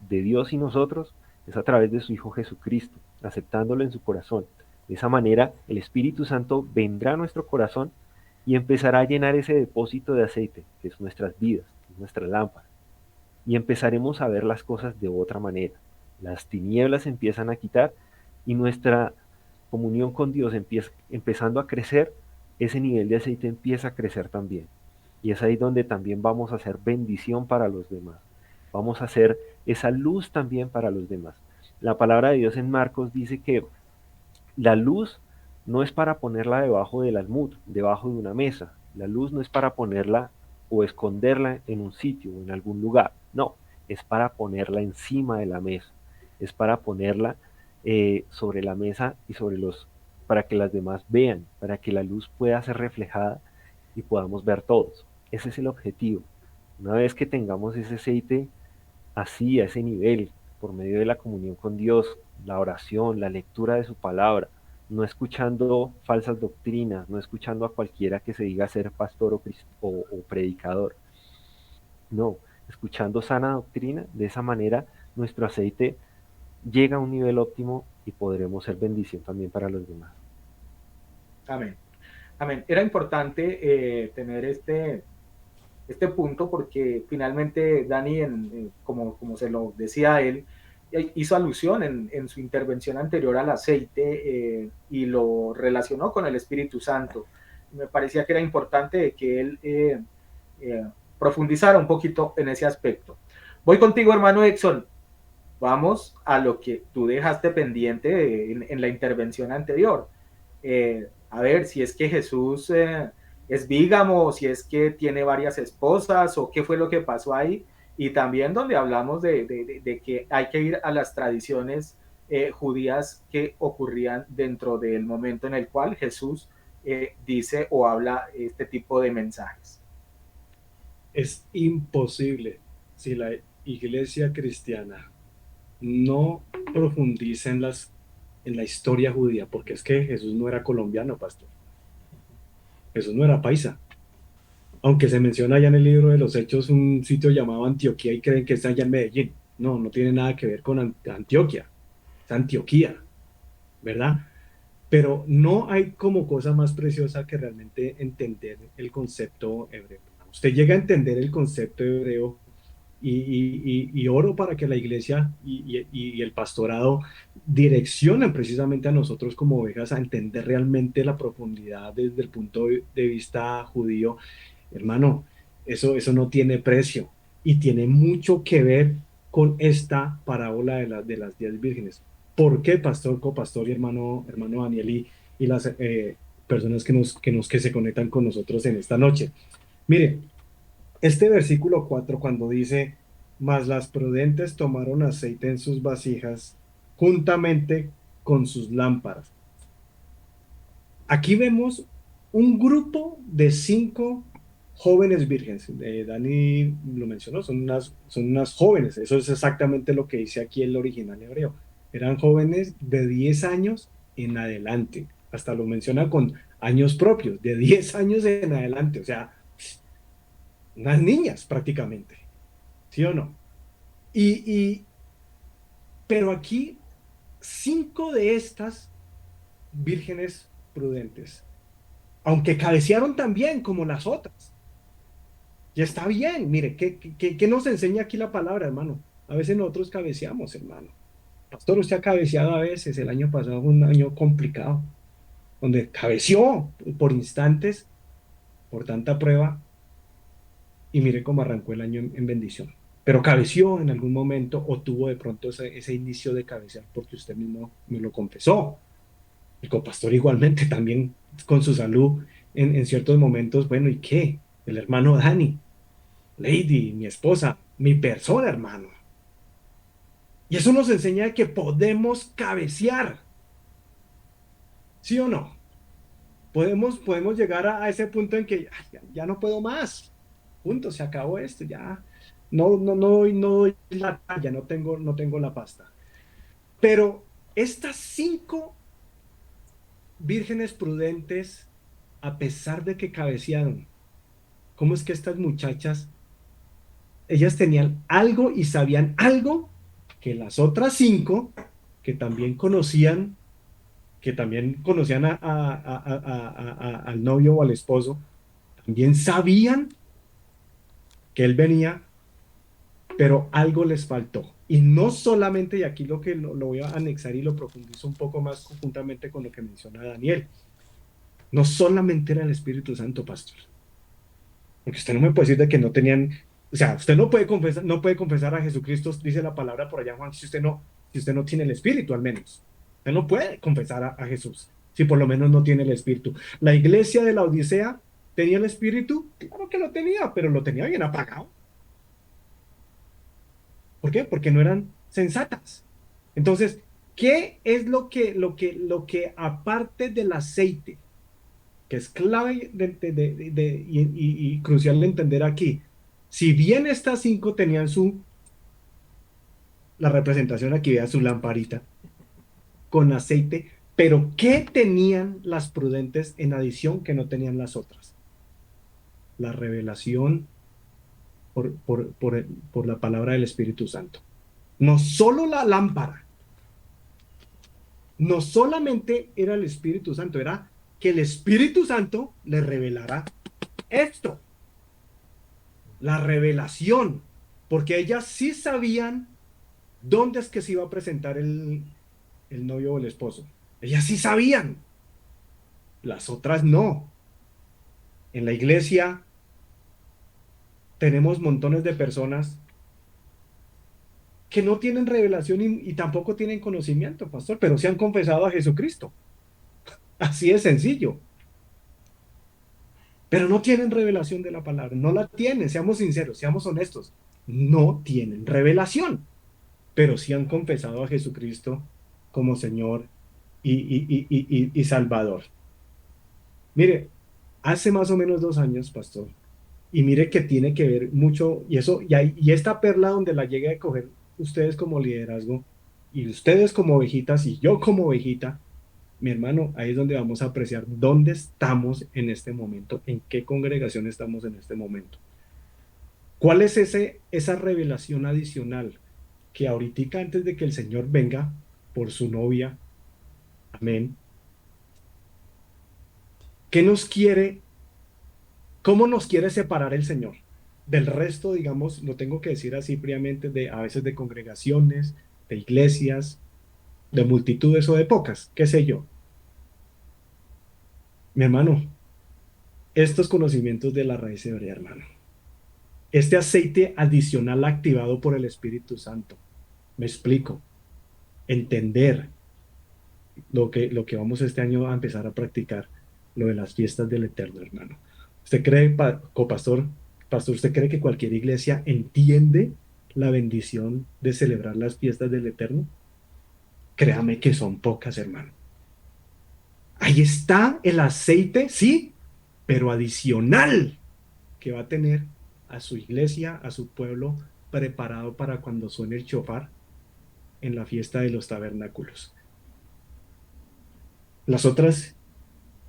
Dios y nosotros es a través de su Hijo Jesucristo, aceptándolo en su corazón. De esa manera el Espíritu Santo vendrá a nuestro corazón y empezará a llenar ese depósito de aceite, que es nuestras vidas, que es nuestra lámpara. Y empezaremos a ver las cosas de otra manera. Las tinieblas empiezan a quitar y nuestra comunión con Dios empieza empezando a crecer, ese nivel de aceite empieza a crecer también. Y es ahí donde también vamos a hacer bendición para los demás. Vamos a hacer esa luz también para los demás. La palabra de Dios en Marcos dice que la luz no es para ponerla debajo del almud, debajo de una mesa. La luz no es para ponerla o esconderla en un sitio o en algún lugar. No, es para ponerla encima de la mesa. Es para ponerla sobre la mesa y para que las demás vean, para que la luz pueda ser reflejada y podamos ver todos. Ese es el objetivo. Una vez que tengamos ese aceite así, a ese nivel, por medio de la comunión con Dios, la oración, la lectura de su palabra, no escuchando falsas doctrinas, no escuchando a cualquiera que se diga ser pastor o predicador, no, escuchando sana doctrina, de esa manera nuestro aceite llega a un nivel óptimo y podremos ser bendición también para los demás.
Amén. Amén. Era importante tener este punto porque finalmente Dani, como se lo decía a él, hizo alusión en su intervención anterior al aceite y lo relacionó con el Espíritu Santo. Me parecía que era importante que él profundizara un poquito en ese aspecto. Voy contigo, hermano Exxon. Vamos a lo que tú dejaste pendiente en la intervención anterior. A ver si es que Jesús es bígamo, si es que tiene varias esposas o qué fue lo que pasó ahí. Y también donde hablamos de que hay que ir a las tradiciones judías que ocurrían dentro del momento en el cual Jesús dice o habla este tipo de mensajes.
Es imposible si la iglesia cristiana no profundiza en la historia judía, porque es que Jesús no era colombiano, pastor. Jesús no era paisa. Aunque se menciona allá en el libro de los Hechos un sitio llamado Antioquía y creen que está allá en Medellín. No, no tiene nada que ver con Antioquia. Es Antioquía, ¿verdad? Pero no hay como cosa más preciosa que realmente entender el concepto hebreo. Usted llega a entender el concepto hebreo y oro para que la iglesia y el pastorado direccionen precisamente a nosotros como ovejas a entender realmente la profundidad desde el punto de vista judío. Hermano, eso no tiene precio y tiene mucho que ver con esta parábola de las 10 vírgenes. ¿Por qué, pastor, copastor y hermano Daniel y las personas que se conectan con nosotros en esta noche? Mire, este versículo 4 cuando dice, mas las prudentes tomaron aceite en sus vasijas juntamente con sus lámparas. Aquí vemos un grupo de 5 jóvenes vírgenes. Dani lo mencionó, son unas jóvenes. Eso es exactamente lo que dice aquí el original hebreo. Eran jóvenes de 10 años en adelante. Hasta lo menciona con años propios, de 10 años en adelante. O sea, unas niñas prácticamente, ¿sí o no? Pero aquí 5 de estas vírgenes prudentes, aunque cabecearon también como las otras. Y está bien, mire, ¿qué nos enseña aquí la palabra, hermano? A veces nosotros cabeceamos, hermano. Pastor, usted ha cabeceado a veces, el año pasado fue un año complicado, donde cabeció por instantes, por tanta prueba, y mire cómo arrancó el año en bendición. Pero cabeció en algún momento o tuvo de pronto ese inicio de cabecear porque usted mismo me lo confesó. El copastor igualmente también con su salud en ciertos momentos, bueno, ¿y qué? El hermano Dani, Lady, mi esposa, mi persona, hermano. Y eso nos enseña que podemos cabecear. ¿Sí o no? Podemos llegar a ese punto en que ya no puedo más. Punto, se acabó esto, ya. No doy la talla, no tengo la pasta. Pero estas 5 vírgenes prudentes, a pesar de que cabecearon, ¿cómo es que estas muchachas, ellas tenían algo y sabían algo que las otras 5, que también conocían, al novio o al esposo, también sabían que él venía, pero algo les faltó? Y no solamente, y aquí lo que lo voy a anexar y lo profundizo un poco más conjuntamente con lo que menciona Daniel, no solamente era el Espíritu Santo, pastor, porque usted no me puede decir de que no tenían, o sea, usted no puede confesar a Jesucristo, dice la palabra por allá, Juan, si usted no tiene el Espíritu, al menos. Usted no puede confesar a Jesús, si por lo menos no tiene el Espíritu. La iglesia de la Odisea tenía el Espíritu, claro que lo tenía, pero lo tenía bien apagado. ¿Por qué? Porque no eran sensatas. Entonces, ¿qué es lo que aparte del aceite, que es clave y crucial de entender aquí? Si bien estas 5 tenían la representación aquí, vea su lamparita con aceite, pero ¿qué tenían las prudentes en adición que no tenían las otras? La revelación por la palabra del Espíritu Santo. No solo la lámpara, no solamente era el Espíritu Santo, era que el Espíritu Santo le revelara esto, la revelación, porque ellas sí sabían dónde es que se iba a presentar el novio o el esposo. Ellas sí sabían, las otras no. En la iglesia tenemos montones de personas que no tienen revelación y tampoco tienen conocimiento, pastor, pero se han confesado a Jesucristo. Así es sencillo. Pero no tienen revelación de la palabra, no la tienen, seamos sinceros, seamos honestos. No tienen revelación, pero sí han confesado a Jesucristo como Señor y Salvador. Mire, hace más o menos 2 años, pastor, y mire que tiene que ver mucho, y esta perla donde la llegue a coger ustedes como liderazgo, y ustedes como ovejitas, y yo como ovejita, mi hermano, ahí es donde vamos a apreciar dónde estamos en este momento, en qué congregación estamos en este momento. ¿Cuál es esa revelación adicional que ahorita antes de que el Señor venga por su novia, amén? ¿Qué nos quiere? ¿Cómo nos quiere separar el Señor del resto, digamos, lo tengo que decir así fríamente, a veces de congregaciones, de iglesias, de multitudes o de pocas, qué sé yo? Mi hermano, estos conocimientos de la raíz hebrea, hermano, este aceite adicional activado por el Espíritu Santo, me explico, entender lo que vamos este año a empezar a practicar, lo de las fiestas del Eterno, hermano. ¿Usted cree, copastor, pastor, usted cree que cualquier iglesia entiende la bendición de celebrar las fiestas del Eterno? Créame que son pocas, hermano. Ahí está el aceite, sí, pero adicional que va a tener a su iglesia, a su pueblo, preparado para cuando suene el shofar en la fiesta de los tabernáculos. Las otras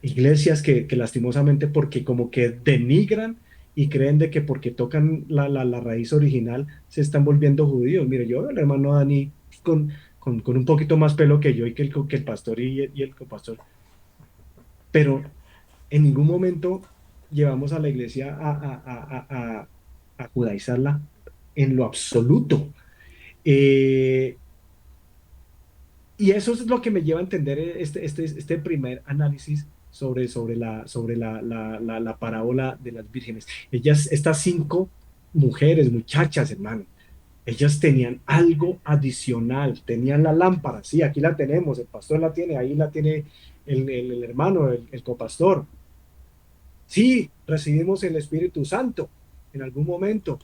iglesias que lastimosamente, porque como que denigran y creen de que porque tocan la raíz original se están volviendo judíos. Mire, yo veo al hermano Dani con un poquito más pelo que yo y que el pastor y el copastor. pero en ningún momento llevamos a la iglesia a judaizarla en lo absoluto. Eh, y eso es lo que me lleva a entender este primer análisis sobre la parábola de las vírgenes. Estas 5 mujeres, muchachas, hermano, ellas tenían algo adicional, tenían la lámpara, sí, aquí la tenemos, el pastor la tiene, ahí la tiene el hermano, el copastor. Sí, recibimos el Espíritu Santo en algún momento,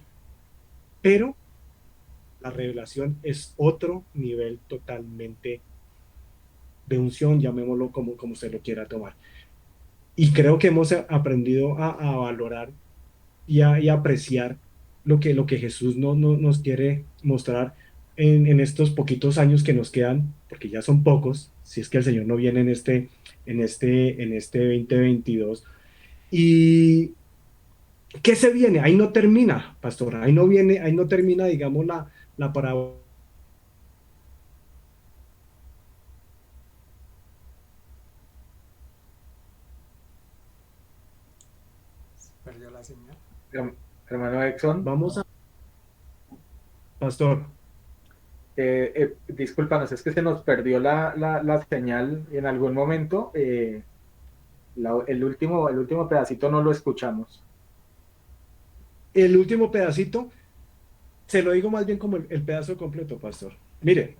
pero la revelación es otro nivel totalmente de unción, llamémoslo como se lo quiera tomar. Y creo que hemos aprendido a valorar y apreciar lo que Jesús nos quiere mostrar en estos poquitos años que nos quedan, porque ya son pocos, si es que el Señor no viene en este 2022. ¿Y qué se viene? Ahí no termina, pastor, ahí no termina, digamos, la parábola.
Perdió la señal.
Hermano Exxon,
Vamos a, pastor,
discúlpanos, es que se nos perdió la señal en algún momento. El último pedacito no lo escuchamos.
el último pedacito, se lo digo más bien como el pedazo completo, pastor. Mire,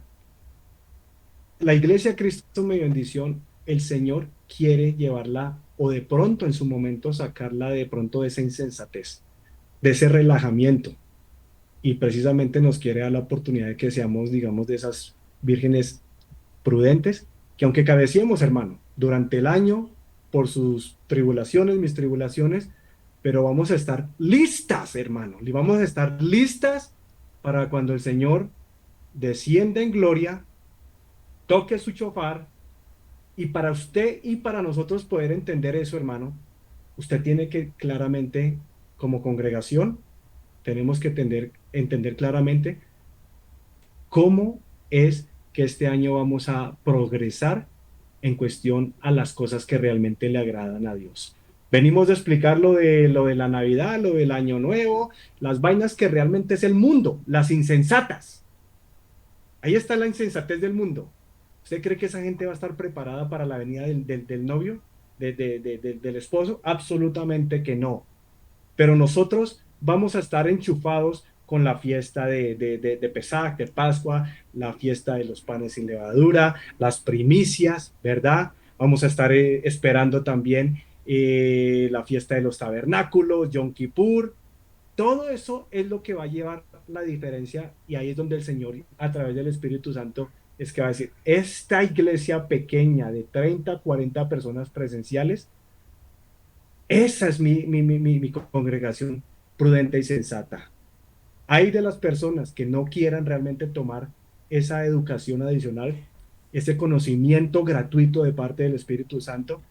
la iglesia Cristo mi bendición, el Señor quiere llevarla o de pronto en su momento sacarla de pronto de esa insensatez, de ese relajamiento. Y precisamente nos quiere dar la oportunidad de que seamos, digamos, de esas vírgenes prudentes, que aunque cabeciemos, hermano, durante el año, por sus tribulaciones, mis tribulaciones, pero vamos a estar listas, hermano, y vamos a estar listas para cuando el Señor descienda en gloria, toque su shofar, y para usted y para nosotros poder entender eso, hermano, usted tiene que claramente, como congregación, tenemos que entender claramente cómo es que este año vamos a progresar en cuestión a las cosas que realmente le agradan a Dios. Venimos de explicar lo de la Navidad, lo del Año Nuevo, las vainas que realmente es el mundo, las insensatas. Ahí está la insensatez del mundo. ¿Usted cree que esa gente va a estar preparada para la venida del novio, del esposo? Absolutamente que no. Pero nosotros vamos a estar enchufados con la fiesta de Pesach, de Pascua, la fiesta de los panes sin levadura, las primicias, ¿verdad? Vamos a estar esperando también la fiesta de los tabernáculos, Yom Kippur. Todo eso es lo que va a llevar la diferencia, y ahí es donde el Señor, a través del Espíritu Santo, es que va a decir, esta iglesia pequeña de 30, 40 personas presenciales, esa es mi congregación prudente y sensata. Hay de las personas que no quieran realmente tomar esa educación adicional, ese conocimiento gratuito de parte del Espíritu Santo,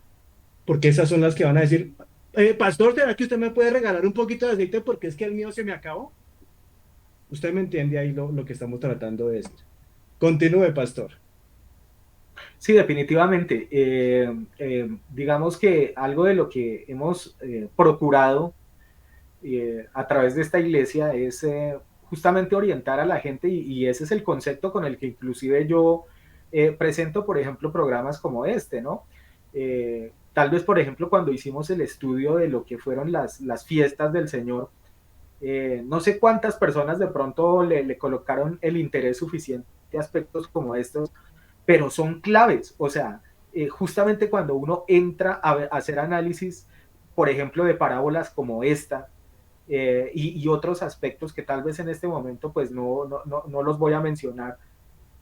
porque esas son las que van a decir, pastor, ¿será que usted me puede regalar un poquito de aceite porque es que el mío se me acabó? Usted me entiende ahí lo que estamos tratando de decir. Continúe, pastor.
Sí, definitivamente. Digamos que algo de lo que hemos procurado a través de esta iglesia es justamente orientar a la gente, y ese es el concepto con el que inclusive yo presento, por ejemplo, programas como este, ¿no? Tal vez, por ejemplo, cuando hicimos el estudio de lo que fueron las fiestas del Señor, no sé cuántas personas de pronto le colocaron el interés suficiente a aspectos como estos, pero son claves. O sea, justamente cuando uno entra a hacer análisis, por ejemplo, de parábolas como esta, y otros aspectos que tal vez en este momento pues no los voy a mencionar,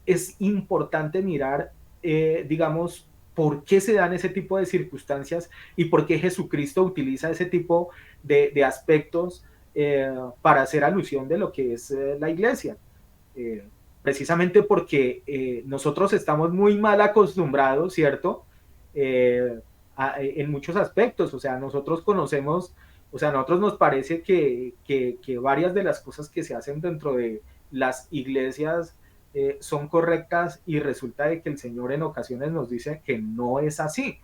es importante mirar, digamos, por qué se dan ese tipo de circunstancias y por qué Jesucristo utiliza ese tipo de aspectos para hacer alusión de lo que es la iglesia. Eh, Precisamente porque nosotros estamos muy mal acostumbrados, ¿cierto? En muchos aspectos, o sea, nosotros conocemos, o sea, a nosotros nos parece que varias de las cosas que se hacen dentro de las iglesias son correctas, y resulta de que el Señor en ocasiones nos dice que no es así.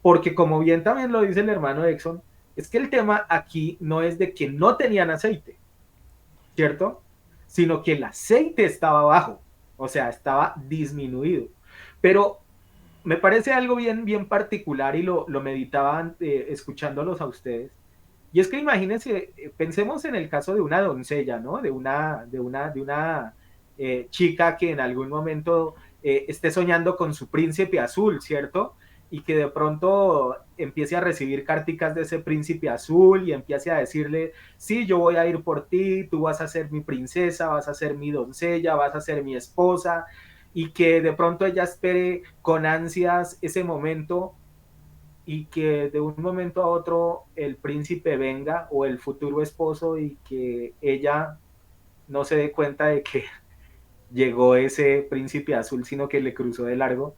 porque como bien también lo dice el hermano Exxon, es que el tema aquí no es de que no tenían aceite, ¿cierto? Sino que el aceite estaba bajo, o sea, estaba disminuido. Pero me parece algo bien, bien particular y lo meditaban escuchándolos a ustedes. Y es que imagínense, pensemos en el caso de una doncella, ¿no? De una chica que en algún momento esté soñando con su príncipe azul, ¿cierto? Y que de pronto empiece a recibir carticas de ese príncipe azul y empiece a decirle, sí, yo voy a ir por ti, tú vas a ser mi princesa, vas a ser mi doncella, vas a ser mi esposa, y que de pronto ella espere con ansias ese momento y que de un momento a otro el príncipe venga o el futuro esposo y que ella no se dé cuenta de que llegó ese príncipe azul, sino que le cruzó de largo.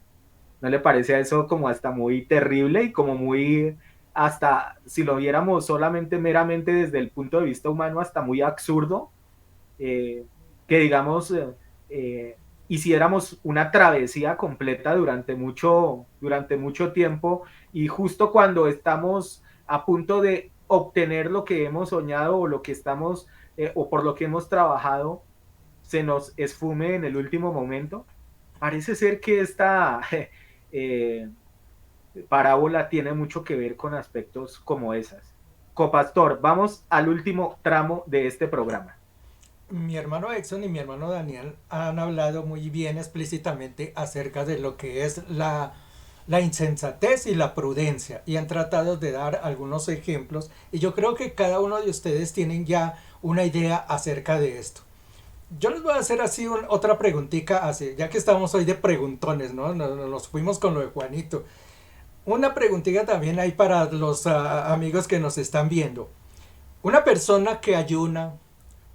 ¿No le parece a eso como hasta muy terrible y como muy, hasta si lo viéramos solamente meramente desde el punto de vista humano, hasta muy absurdo? Que digamos, hiciéramos una travesía completa durante mucho tiempo y justo cuando estamos a punto de obtener lo que hemos soñado o lo que estamos o por lo que hemos trabajado, se nos esfume en el último momento. Parece ser que esta eh, parábola tiene mucho que ver con aspectos como esas. Copastor, vamos al último tramo de este programa.
Mi hermano Exxon y mi hermano Daniel han hablado muy bien explícitamente acerca de lo que es la insensatez y la prudencia y han tratado de dar algunos ejemplos y yo creo que cada uno de ustedes tienen ya una idea acerca de esto. Yo les voy a hacer así otra preguntita, así, ya que estamos hoy de preguntones, ¿no? Nos fuimos con lo de Juanito. Una preguntita también hay para los amigos que nos están viendo. Una persona que ayuna,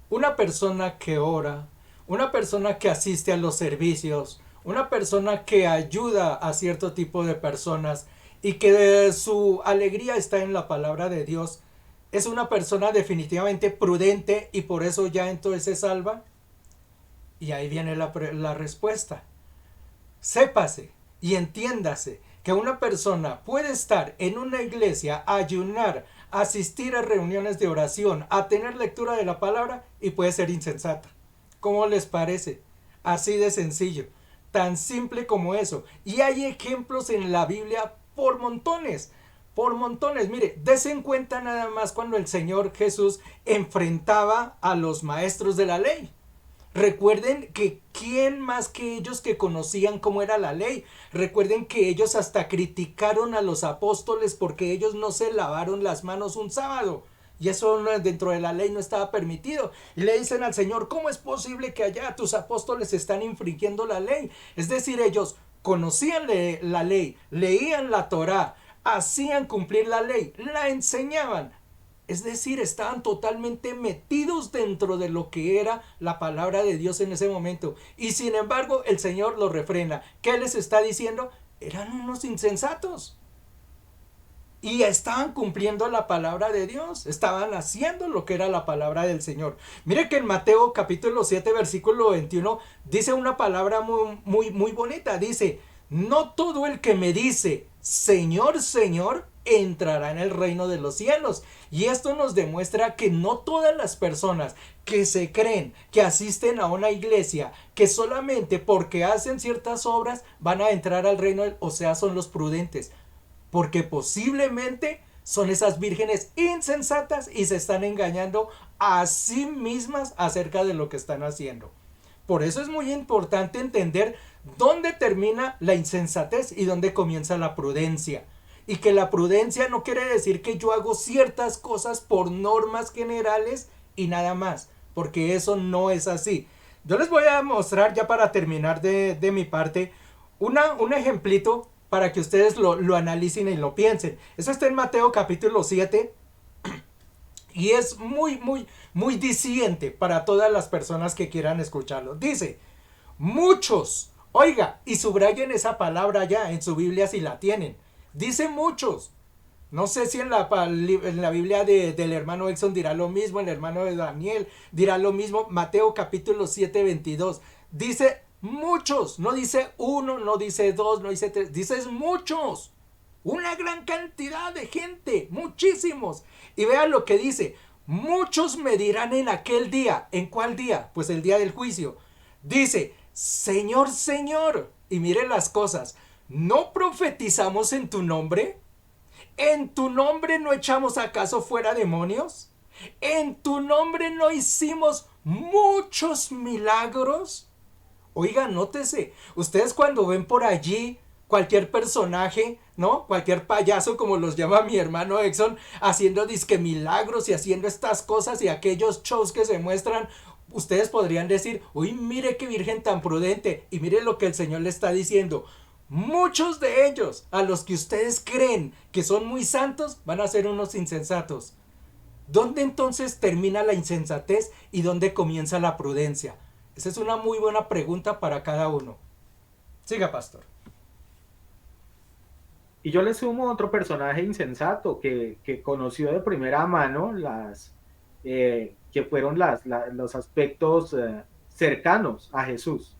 una persona que ora, una persona que asiste a los servicios, una persona que ayuda a cierto tipo de personas y que su alegría está en la palabra de Dios, es una persona definitivamente prudente y por eso ya entonces se salva. Y ahí viene la respuesta. Sépase y entiéndase que una persona puede estar en una iglesia, ayunar, asistir a reuniones de oración, a tener lectura de la palabra y puede ser insensata. ¿Cómo les parece? Así de sencillo, tan simple como eso. Y hay ejemplos en la Biblia por montones. Por montones, mire, dese en cuenta nada más cuando el Señor Jesús enfrentaba a los maestros de la ley. Recuerden que quién más que ellos que conocían cómo era la ley. Recuerden que ellos hasta criticaron a los apóstoles porque ellos no se lavaron las manos un sábado. Y eso dentro de la ley no estaba permitido. Y le dicen al Señor, ¿cómo es posible que allá tus apóstoles están infringiendo la ley? Es decir, ellos conocían la ley, leían la Torá, hacían cumplir la ley, la enseñaban. Es decir, estaban totalmente metidos dentro de lo que era la palabra de Dios en ese momento. Y sin embargo, el Señor los refrena. ¿Qué les está diciendo? Eran unos insensatos. Y estaban cumpliendo la palabra de Dios. Estaban haciendo lo que era la palabra del Señor. Mire que en Mateo capítulo 7, versículo 21, dice una palabra muy bonita. Dice, no todo el que me dice, Señor, Señor, entrará en el reino de los cielos. Y esto nos demuestra que no todas las personas que se creen, que asisten a una iglesia, que solamente porque hacen ciertas obras van a entrar al reino, o sea, son los prudentes. Porque posiblemente son esas vírgenes insensatas y se están engañando a sí mismas acerca de lo que están haciendo. Por eso es muy importante entender dónde termina la insensatez y dónde comienza la prudencia. Y que la prudencia no quiere decir que yo hago ciertas cosas por normas generales y nada más, porque eso no es así. Yo les voy a mostrar ya para terminar de mi parte un ejemplito para que ustedes lo analicen y lo piensen. Eso está en Mateo capítulo 7 y es muy diciente para todas las personas que quieran escucharlo. Dice, muchos, oiga, y subrayen esa palabra ya en su Biblia si la tienen. Dice muchos. No sé si en la Biblia del hermano Exxon dirá lo mismo, el hermano de Daniel dirá lo mismo. Mateo capítulo 7, 22. Dice muchos, no dice uno, no dice dos, no dice tres, dice muchos. una gran cantidad de gente, muchísimos. Y vean lo que dice, muchos me dirán en aquel día. ¿En cuál día? Pues el día del juicio. Dice, Señor, Señor, y miren las cosas, ¿no profetizamos en tu nombre? ¿En tu nombre no echamos acaso fuera demonios? ¿En tu nombre no hicimos muchos milagros? Oiga, nótese, ustedes cuando ven por allí cualquier personaje, ¿no? Cualquier payaso, como los llama mi hermano Exxon, haciendo disque milagros y haciendo estas cosas y aquellos shows que se muestran, ustedes podrían decir, uy, mire qué virgen tan prudente, y mire lo que el Señor le está diciendo. Muchos de ellos, a los que ustedes creen que son muy santos, van a ser unos insensatos. ¿Dónde entonces termina la insensatez y dónde comienza la prudencia? Esa es una muy buena pregunta para cada uno. Siga, pastor.
Y yo le sumo otro personaje insensato que conoció de primera mano que fueron los aspectos cercanos a Jesús.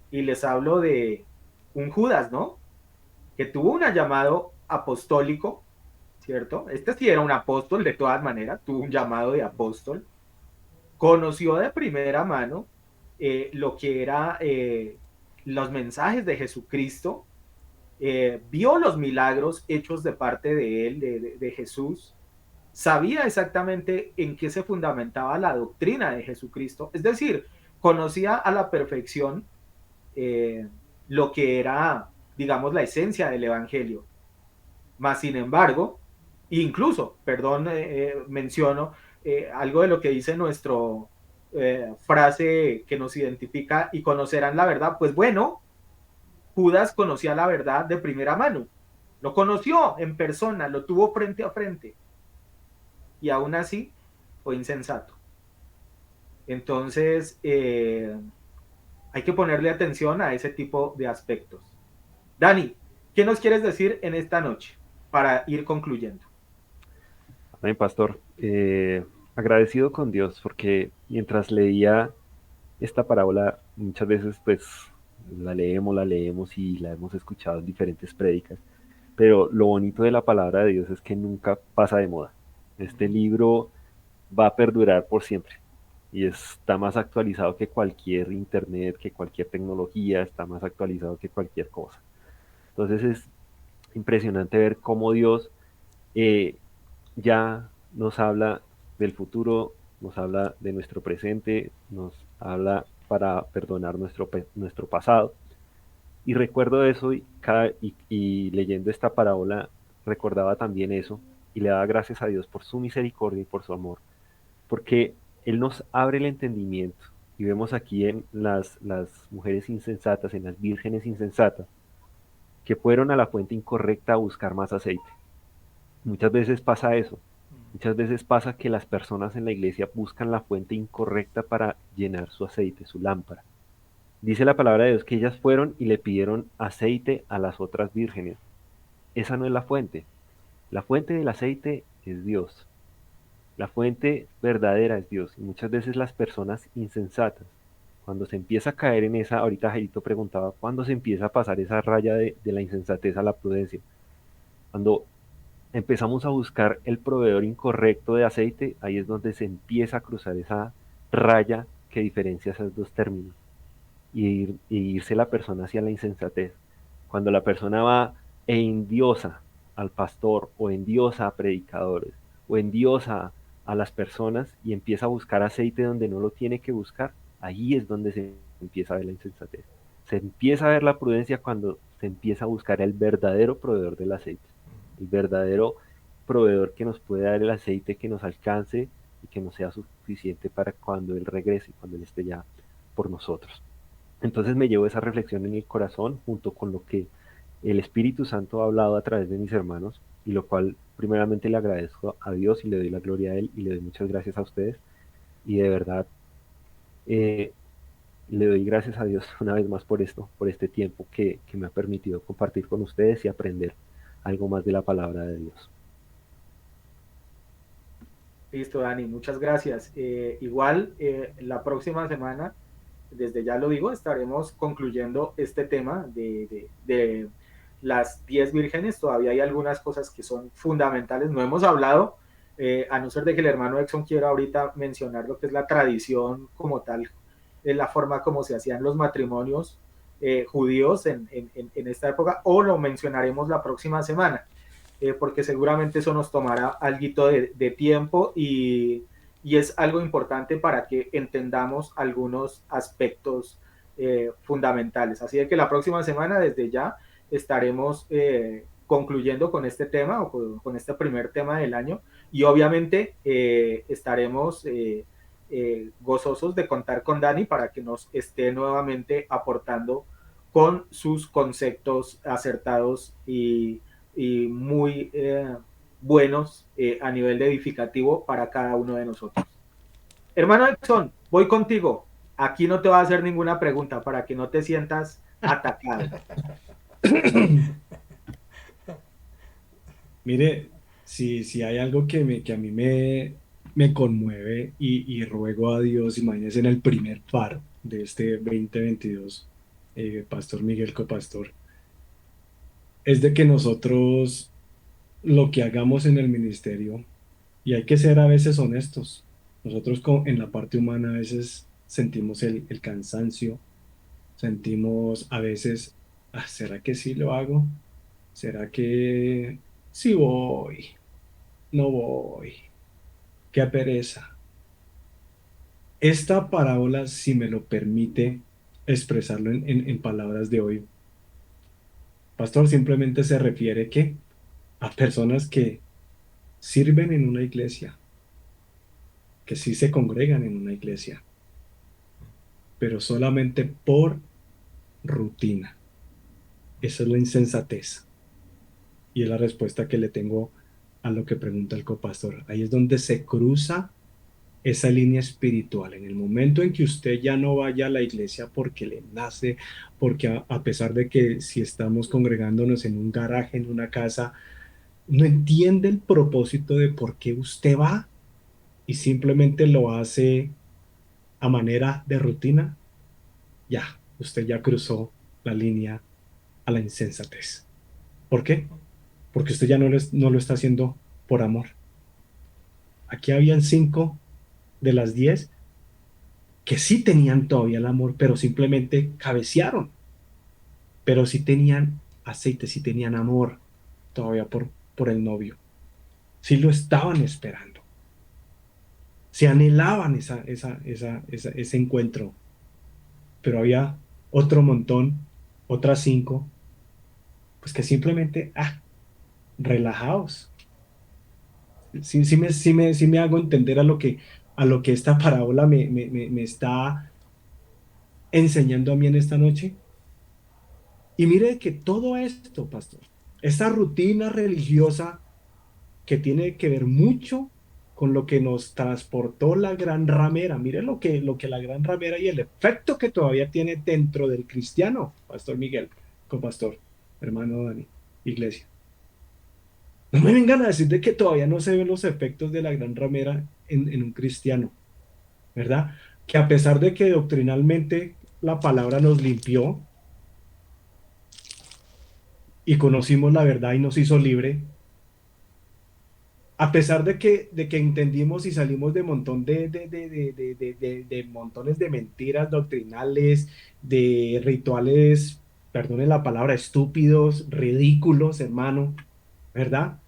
Y les hablo de un Judas, ¿no? Que tuvo un llamado apostólico, ¿cierto? Este sí era un apóstol de todas maneras, tuvo un llamado de apóstol. Conoció de primera mano lo que era los mensajes de Jesucristo, vio los milagros hechos de parte de él, de Jesús, sabía exactamente en qué se fundamentaba la doctrina de Jesucristo, es decir, conocía a la perfección lo que era, digamos, la esencia del Evangelio. Mas, sin embargo, incluso, perdón, menciono algo de lo que dice nuestro frase que nos identifica: y conocerán la verdad. Pues bueno, Judas conocía la verdad de primera mano, lo conoció en persona, lo tuvo frente a frente, y aún así fue insensato. Entonces, hay que ponerle atención a ese tipo de aspectos. Dani, ¿qué nos quieres decir en esta noche para ir concluyendo?
Amén, pastor. Agradecido con Dios porque mientras leía esta parábola, muchas veces pues la leemos y la hemos escuchado en diferentes prédicas, pero lo bonito de la palabra de Dios es que nunca pasa de moda. Este libro va a perdurar por siempre y está más actualizado que cualquier internet, que cualquier tecnología, está más actualizado que cualquier cosa. Entonces es impresionante ver cómo Dios eh, ya nos habla del futuro, nos habla de nuestro presente, nos habla para perdonar nuestro pasado. Y recuerdo eso y leyendo esta parábola recordaba también eso y le daba gracias a Dios por su misericordia y por su amor, porque Él nos abre el entendimiento. Y vemos aquí en las mujeres insensatas, en las vírgenes insensatas, que fueron a la fuente incorrecta a buscar más aceite. Muchas veces pasa eso. Muchas veces pasa que las personas en la iglesia buscan la fuente incorrecta para llenar su aceite, su lámpara. Dice la palabra de Dios que ellas fueron y le pidieron aceite a las otras vírgenes. Esa no es la fuente. La fuente del aceite es Dios. La fuente verdadera es Dios. Y muchas veces las personas insensatas, cuando se empieza a caer en esa, ahorita Jairito preguntaba, ¿cuándo se empieza a pasar esa raya de la insensatez a la prudencia? Cuando empezamos a buscar el proveedor incorrecto de aceite, ahí es donde se empieza a cruzar esa raya que diferencia esos dos términos y irse la persona hacia la insensatez. Cuando la persona va e endiosa al pastor o endiosa a predicadores o endiosa a las personas y empieza a buscar aceite donde no lo tiene que buscar, ahí es donde se empieza a ver la insensatez. Se empieza a ver la prudencia cuando se empieza a buscar el verdadero proveedor del aceite, el verdadero proveedor que nos puede dar el aceite que nos alcance y que nos sea suficiente para cuando Él regrese, cuando Él esté ya por nosotros. Entonces me llevo esa reflexión en el corazón junto con lo que el Espíritu Santo ha hablado a través de mis hermanos, y lo cual primeramente le agradezco a Dios y le doy la gloria a Él y le doy muchas gracias a ustedes. Y de verdad le doy gracias a Dios una vez más por esto, por este tiempo que me ha permitido compartir con ustedes y aprender algo más de la palabra de Dios.
Listo, Dani, muchas gracias. Igual, la próxima semana, desde ya lo digo, estaremos concluyendo este tema de las 10 vírgenes, todavía hay algunas cosas que son fundamentales. No hemos hablado, a no ser de que el hermano Exxon quiera ahorita mencionar lo que es la tradición como tal, es la forma como se hacían los matrimonios judíos en esta época, o lo mencionaremos la próxima semana, porque seguramente eso nos tomará algo de tiempo y es algo importante para que entendamos algunos aspectos fundamentales. Así de que la próxima semana, desde ya, estaremos concluyendo con este tema o con este primer tema del año y obviamente estaremos gozosos de contar con Dani para que nos esté nuevamente aportando con sus conceptos acertados y muy buenos a nivel de edificativo para cada uno de nosotros. Hermano Edson, voy contigo. Aquí no te voy a hacer ninguna pregunta para que no te sientas atacado.
Mire, si hay algo que a mí me conmueve y ruego a Dios, imagínense en el primer paro de este 2022, Pastor Miguel Copastor, es de que nosotros lo que hagamos en el ministerio, y hay que ser a veces honestos, nosotros en la parte humana a veces sentimos el cansancio, sentimos a veces, ¿será que sí lo hago? ¿Será que sí voy? No voy. Qué pereza. Esta parábola, si me lo permite expresarlo en palabras de hoy, pastor, simplemente se refiere que a personas que sirven en una iglesia, que sí se congregan en una iglesia, pero solamente por rutina. Esa es la insensatez. Y es la respuesta que le tengo a lo que pregunta el copastor. Ahí es donde se cruza esa línea espiritual. En el momento en que usted ya no vaya a la iglesia porque le nace, porque a pesar de que si estamos congregándonos en un garaje, en una casa, no entiende el propósito de por qué usted va y simplemente lo hace a manera de rutina, ya, usted ya cruzó la línea a la insensatez. ¿Por qué? Porque usted ya no lo está haciendo por amor. Aquí habían 5 de las 10 que sí tenían todavía el amor, pero simplemente cabecearon. Pero sí tenían aceite, sí tenían amor todavía por el novio. Sí lo estaban esperando. Sí anhelaban ese encuentro. Pero había otro montón, otras 5, pues que simplemente, relajaos. Sí me hago entender a lo que esta parábola me está enseñando a mí en esta noche. Y mire que todo esto, pastor, esta rutina religiosa que tiene que ver mucho con lo que nos transportó la gran ramera. Mire lo que la gran ramera y el efecto que todavía tiene dentro del cristiano, Pastor Miguel, copastor, hermano Dani, iglesia. No me vengan a decir de que todavía no se ven los efectos de la gran ramera en un cristiano, ¿verdad? Que a pesar de que doctrinalmente la palabra nos limpió y conocimos la verdad y nos hizo libre, a pesar de que entendimos y salimos de montón de montones de mentiras doctrinales, de rituales, perdone la palabra, estúpidos, ridículos, hermano, ¿verdad?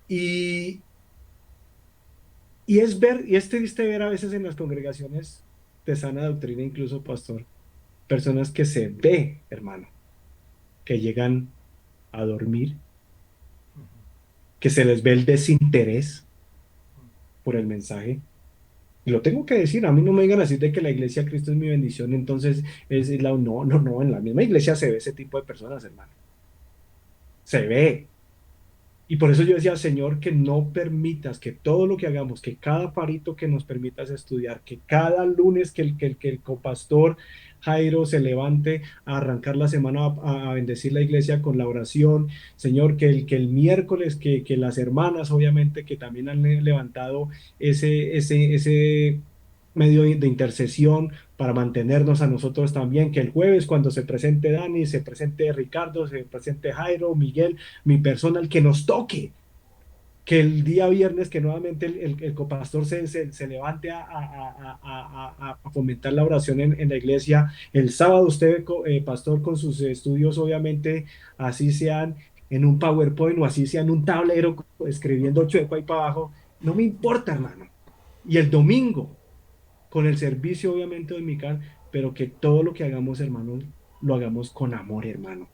Y, y es triste ver a veces en las congregaciones de sana doctrina, incluso pastor, personas que se ve, hermano, que llegan a dormir, que se les ve el desinterés por el mensaje. Y lo tengo que decir, a mí no me vengan a decir de que la iglesia de Cristo es mi bendición, entonces no, en la misma iglesia se ve ese tipo de personas, hermano. Se ve. Y por eso yo decía, Señor, que no permitas que todo lo que hagamos, que cada parito que nos permitas estudiar, que cada lunes que el copastor Jairo se levante a arrancar la semana a bendecir la iglesia con la oración, Señor, que el miércoles que las hermanas, obviamente, que también han levantado ese medio de intercesión para mantenernos a nosotros también, que el jueves cuando se presente Dani, se presente Ricardo, se presente Jairo, Miguel, mi persona, el que nos toque, que el día viernes que nuevamente el copastor se levante a fomentar la oración en la iglesia. El sábado usted, pastor, con sus estudios, obviamente, así sean en un PowerPoint o así sean en un tablero escribiendo chueco ahí para abajo, no me importa, hermano. Y el domingo, con el servicio, obviamente, dominical, pero que todo lo que hagamos, hermano, lo hagamos con amor, hermano.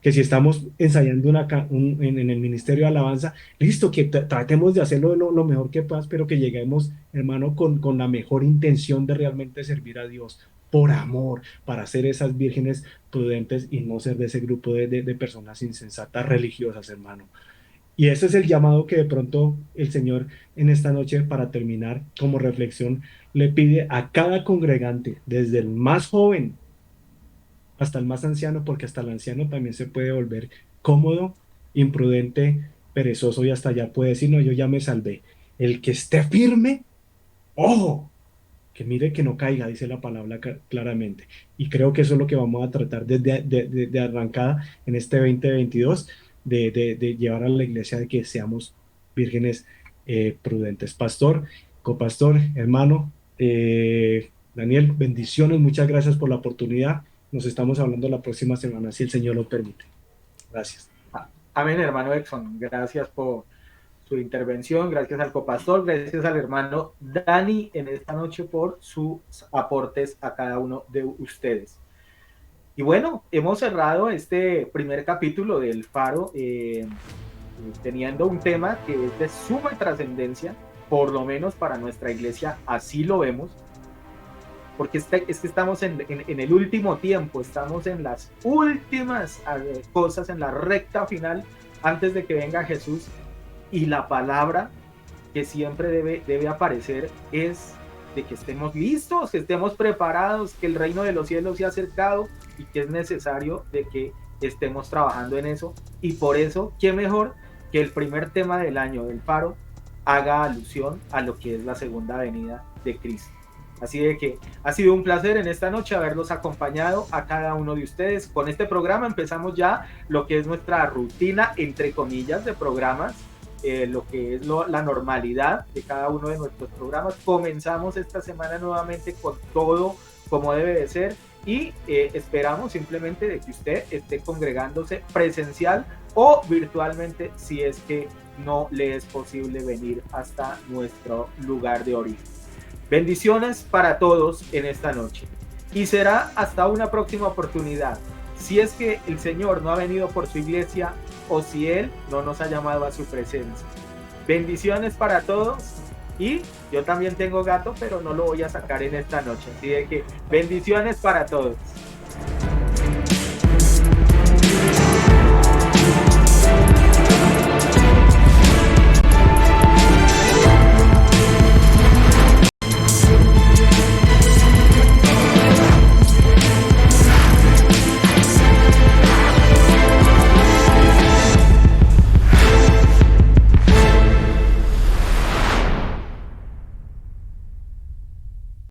Que si estamos ensayando en el ministerio de alabanza, listo, que tratemos de hacerlo lo mejor que puedas, pero que lleguemos, hermano, con la mejor intención de realmente servir a Dios, por amor, para ser esas vírgenes prudentes y no ser de ese grupo de personas insensatas religiosas, hermano. Y ese es el llamado que de pronto el Señor en esta noche, para terminar como reflexión, le pide a cada congregante, desde el más joven hasta el más anciano, porque hasta el anciano también se puede volver cómodo, imprudente, perezoso y hasta allá puede decir, no, yo ya me salvé. El que esté firme, ojo, que mire que no caiga, dice la palabra claramente. Y creo que eso es lo que vamos a tratar de arrancada en este 2022, de llevar a la iglesia de que seamos vírgenes prudentes. Pastor, copastor, hermano, Daniel, bendiciones, muchas gracias por la oportunidad. Nos estamos hablando la próxima semana, si el Señor lo permite. Gracias.
Amén, hermano Exxon. Gracias por su intervención, gracias al copastor, gracias al hermano Dani en esta noche por sus aportes a cada uno de ustedes. Y bueno, hemos cerrado este primer capítulo del Faro teniendo un tema que es de suma trascendencia, por lo menos para nuestra iglesia, así lo vemos, porque es que estamos en el último tiempo, estamos en las últimas cosas, en la recta final, antes de que venga Jesús, y la palabra que siempre debe aparecer es de que estemos listos, que estemos preparados, que el reino de los cielos se ha acercado y que es necesario de que estemos trabajando en eso. Y por eso, ¿qué mejor que el primer tema del año del Faro haga alusión a lo que es la segunda venida de Cristo? Así de que ha sido un placer en esta noche haberlos acompañado a cada uno de ustedes. Con este programa empezamos ya lo que es nuestra rutina, entre comillas, de programas, lo que es la normalidad de cada uno de nuestros programas. Comenzamos esta semana nuevamente con todo como debe de ser y esperamos simplemente de que usted esté congregándose presencial o virtualmente si es que no le es posible venir hasta nuestro lugar de origen. Bendiciones para todos en esta noche y será hasta una próxima oportunidad, si es que el Señor no ha venido por su iglesia o si Él no nos ha llamado a su presencia. Bendiciones para todos y yo también tengo gato, pero no lo voy a sacar en esta noche, así de que bendiciones para todos.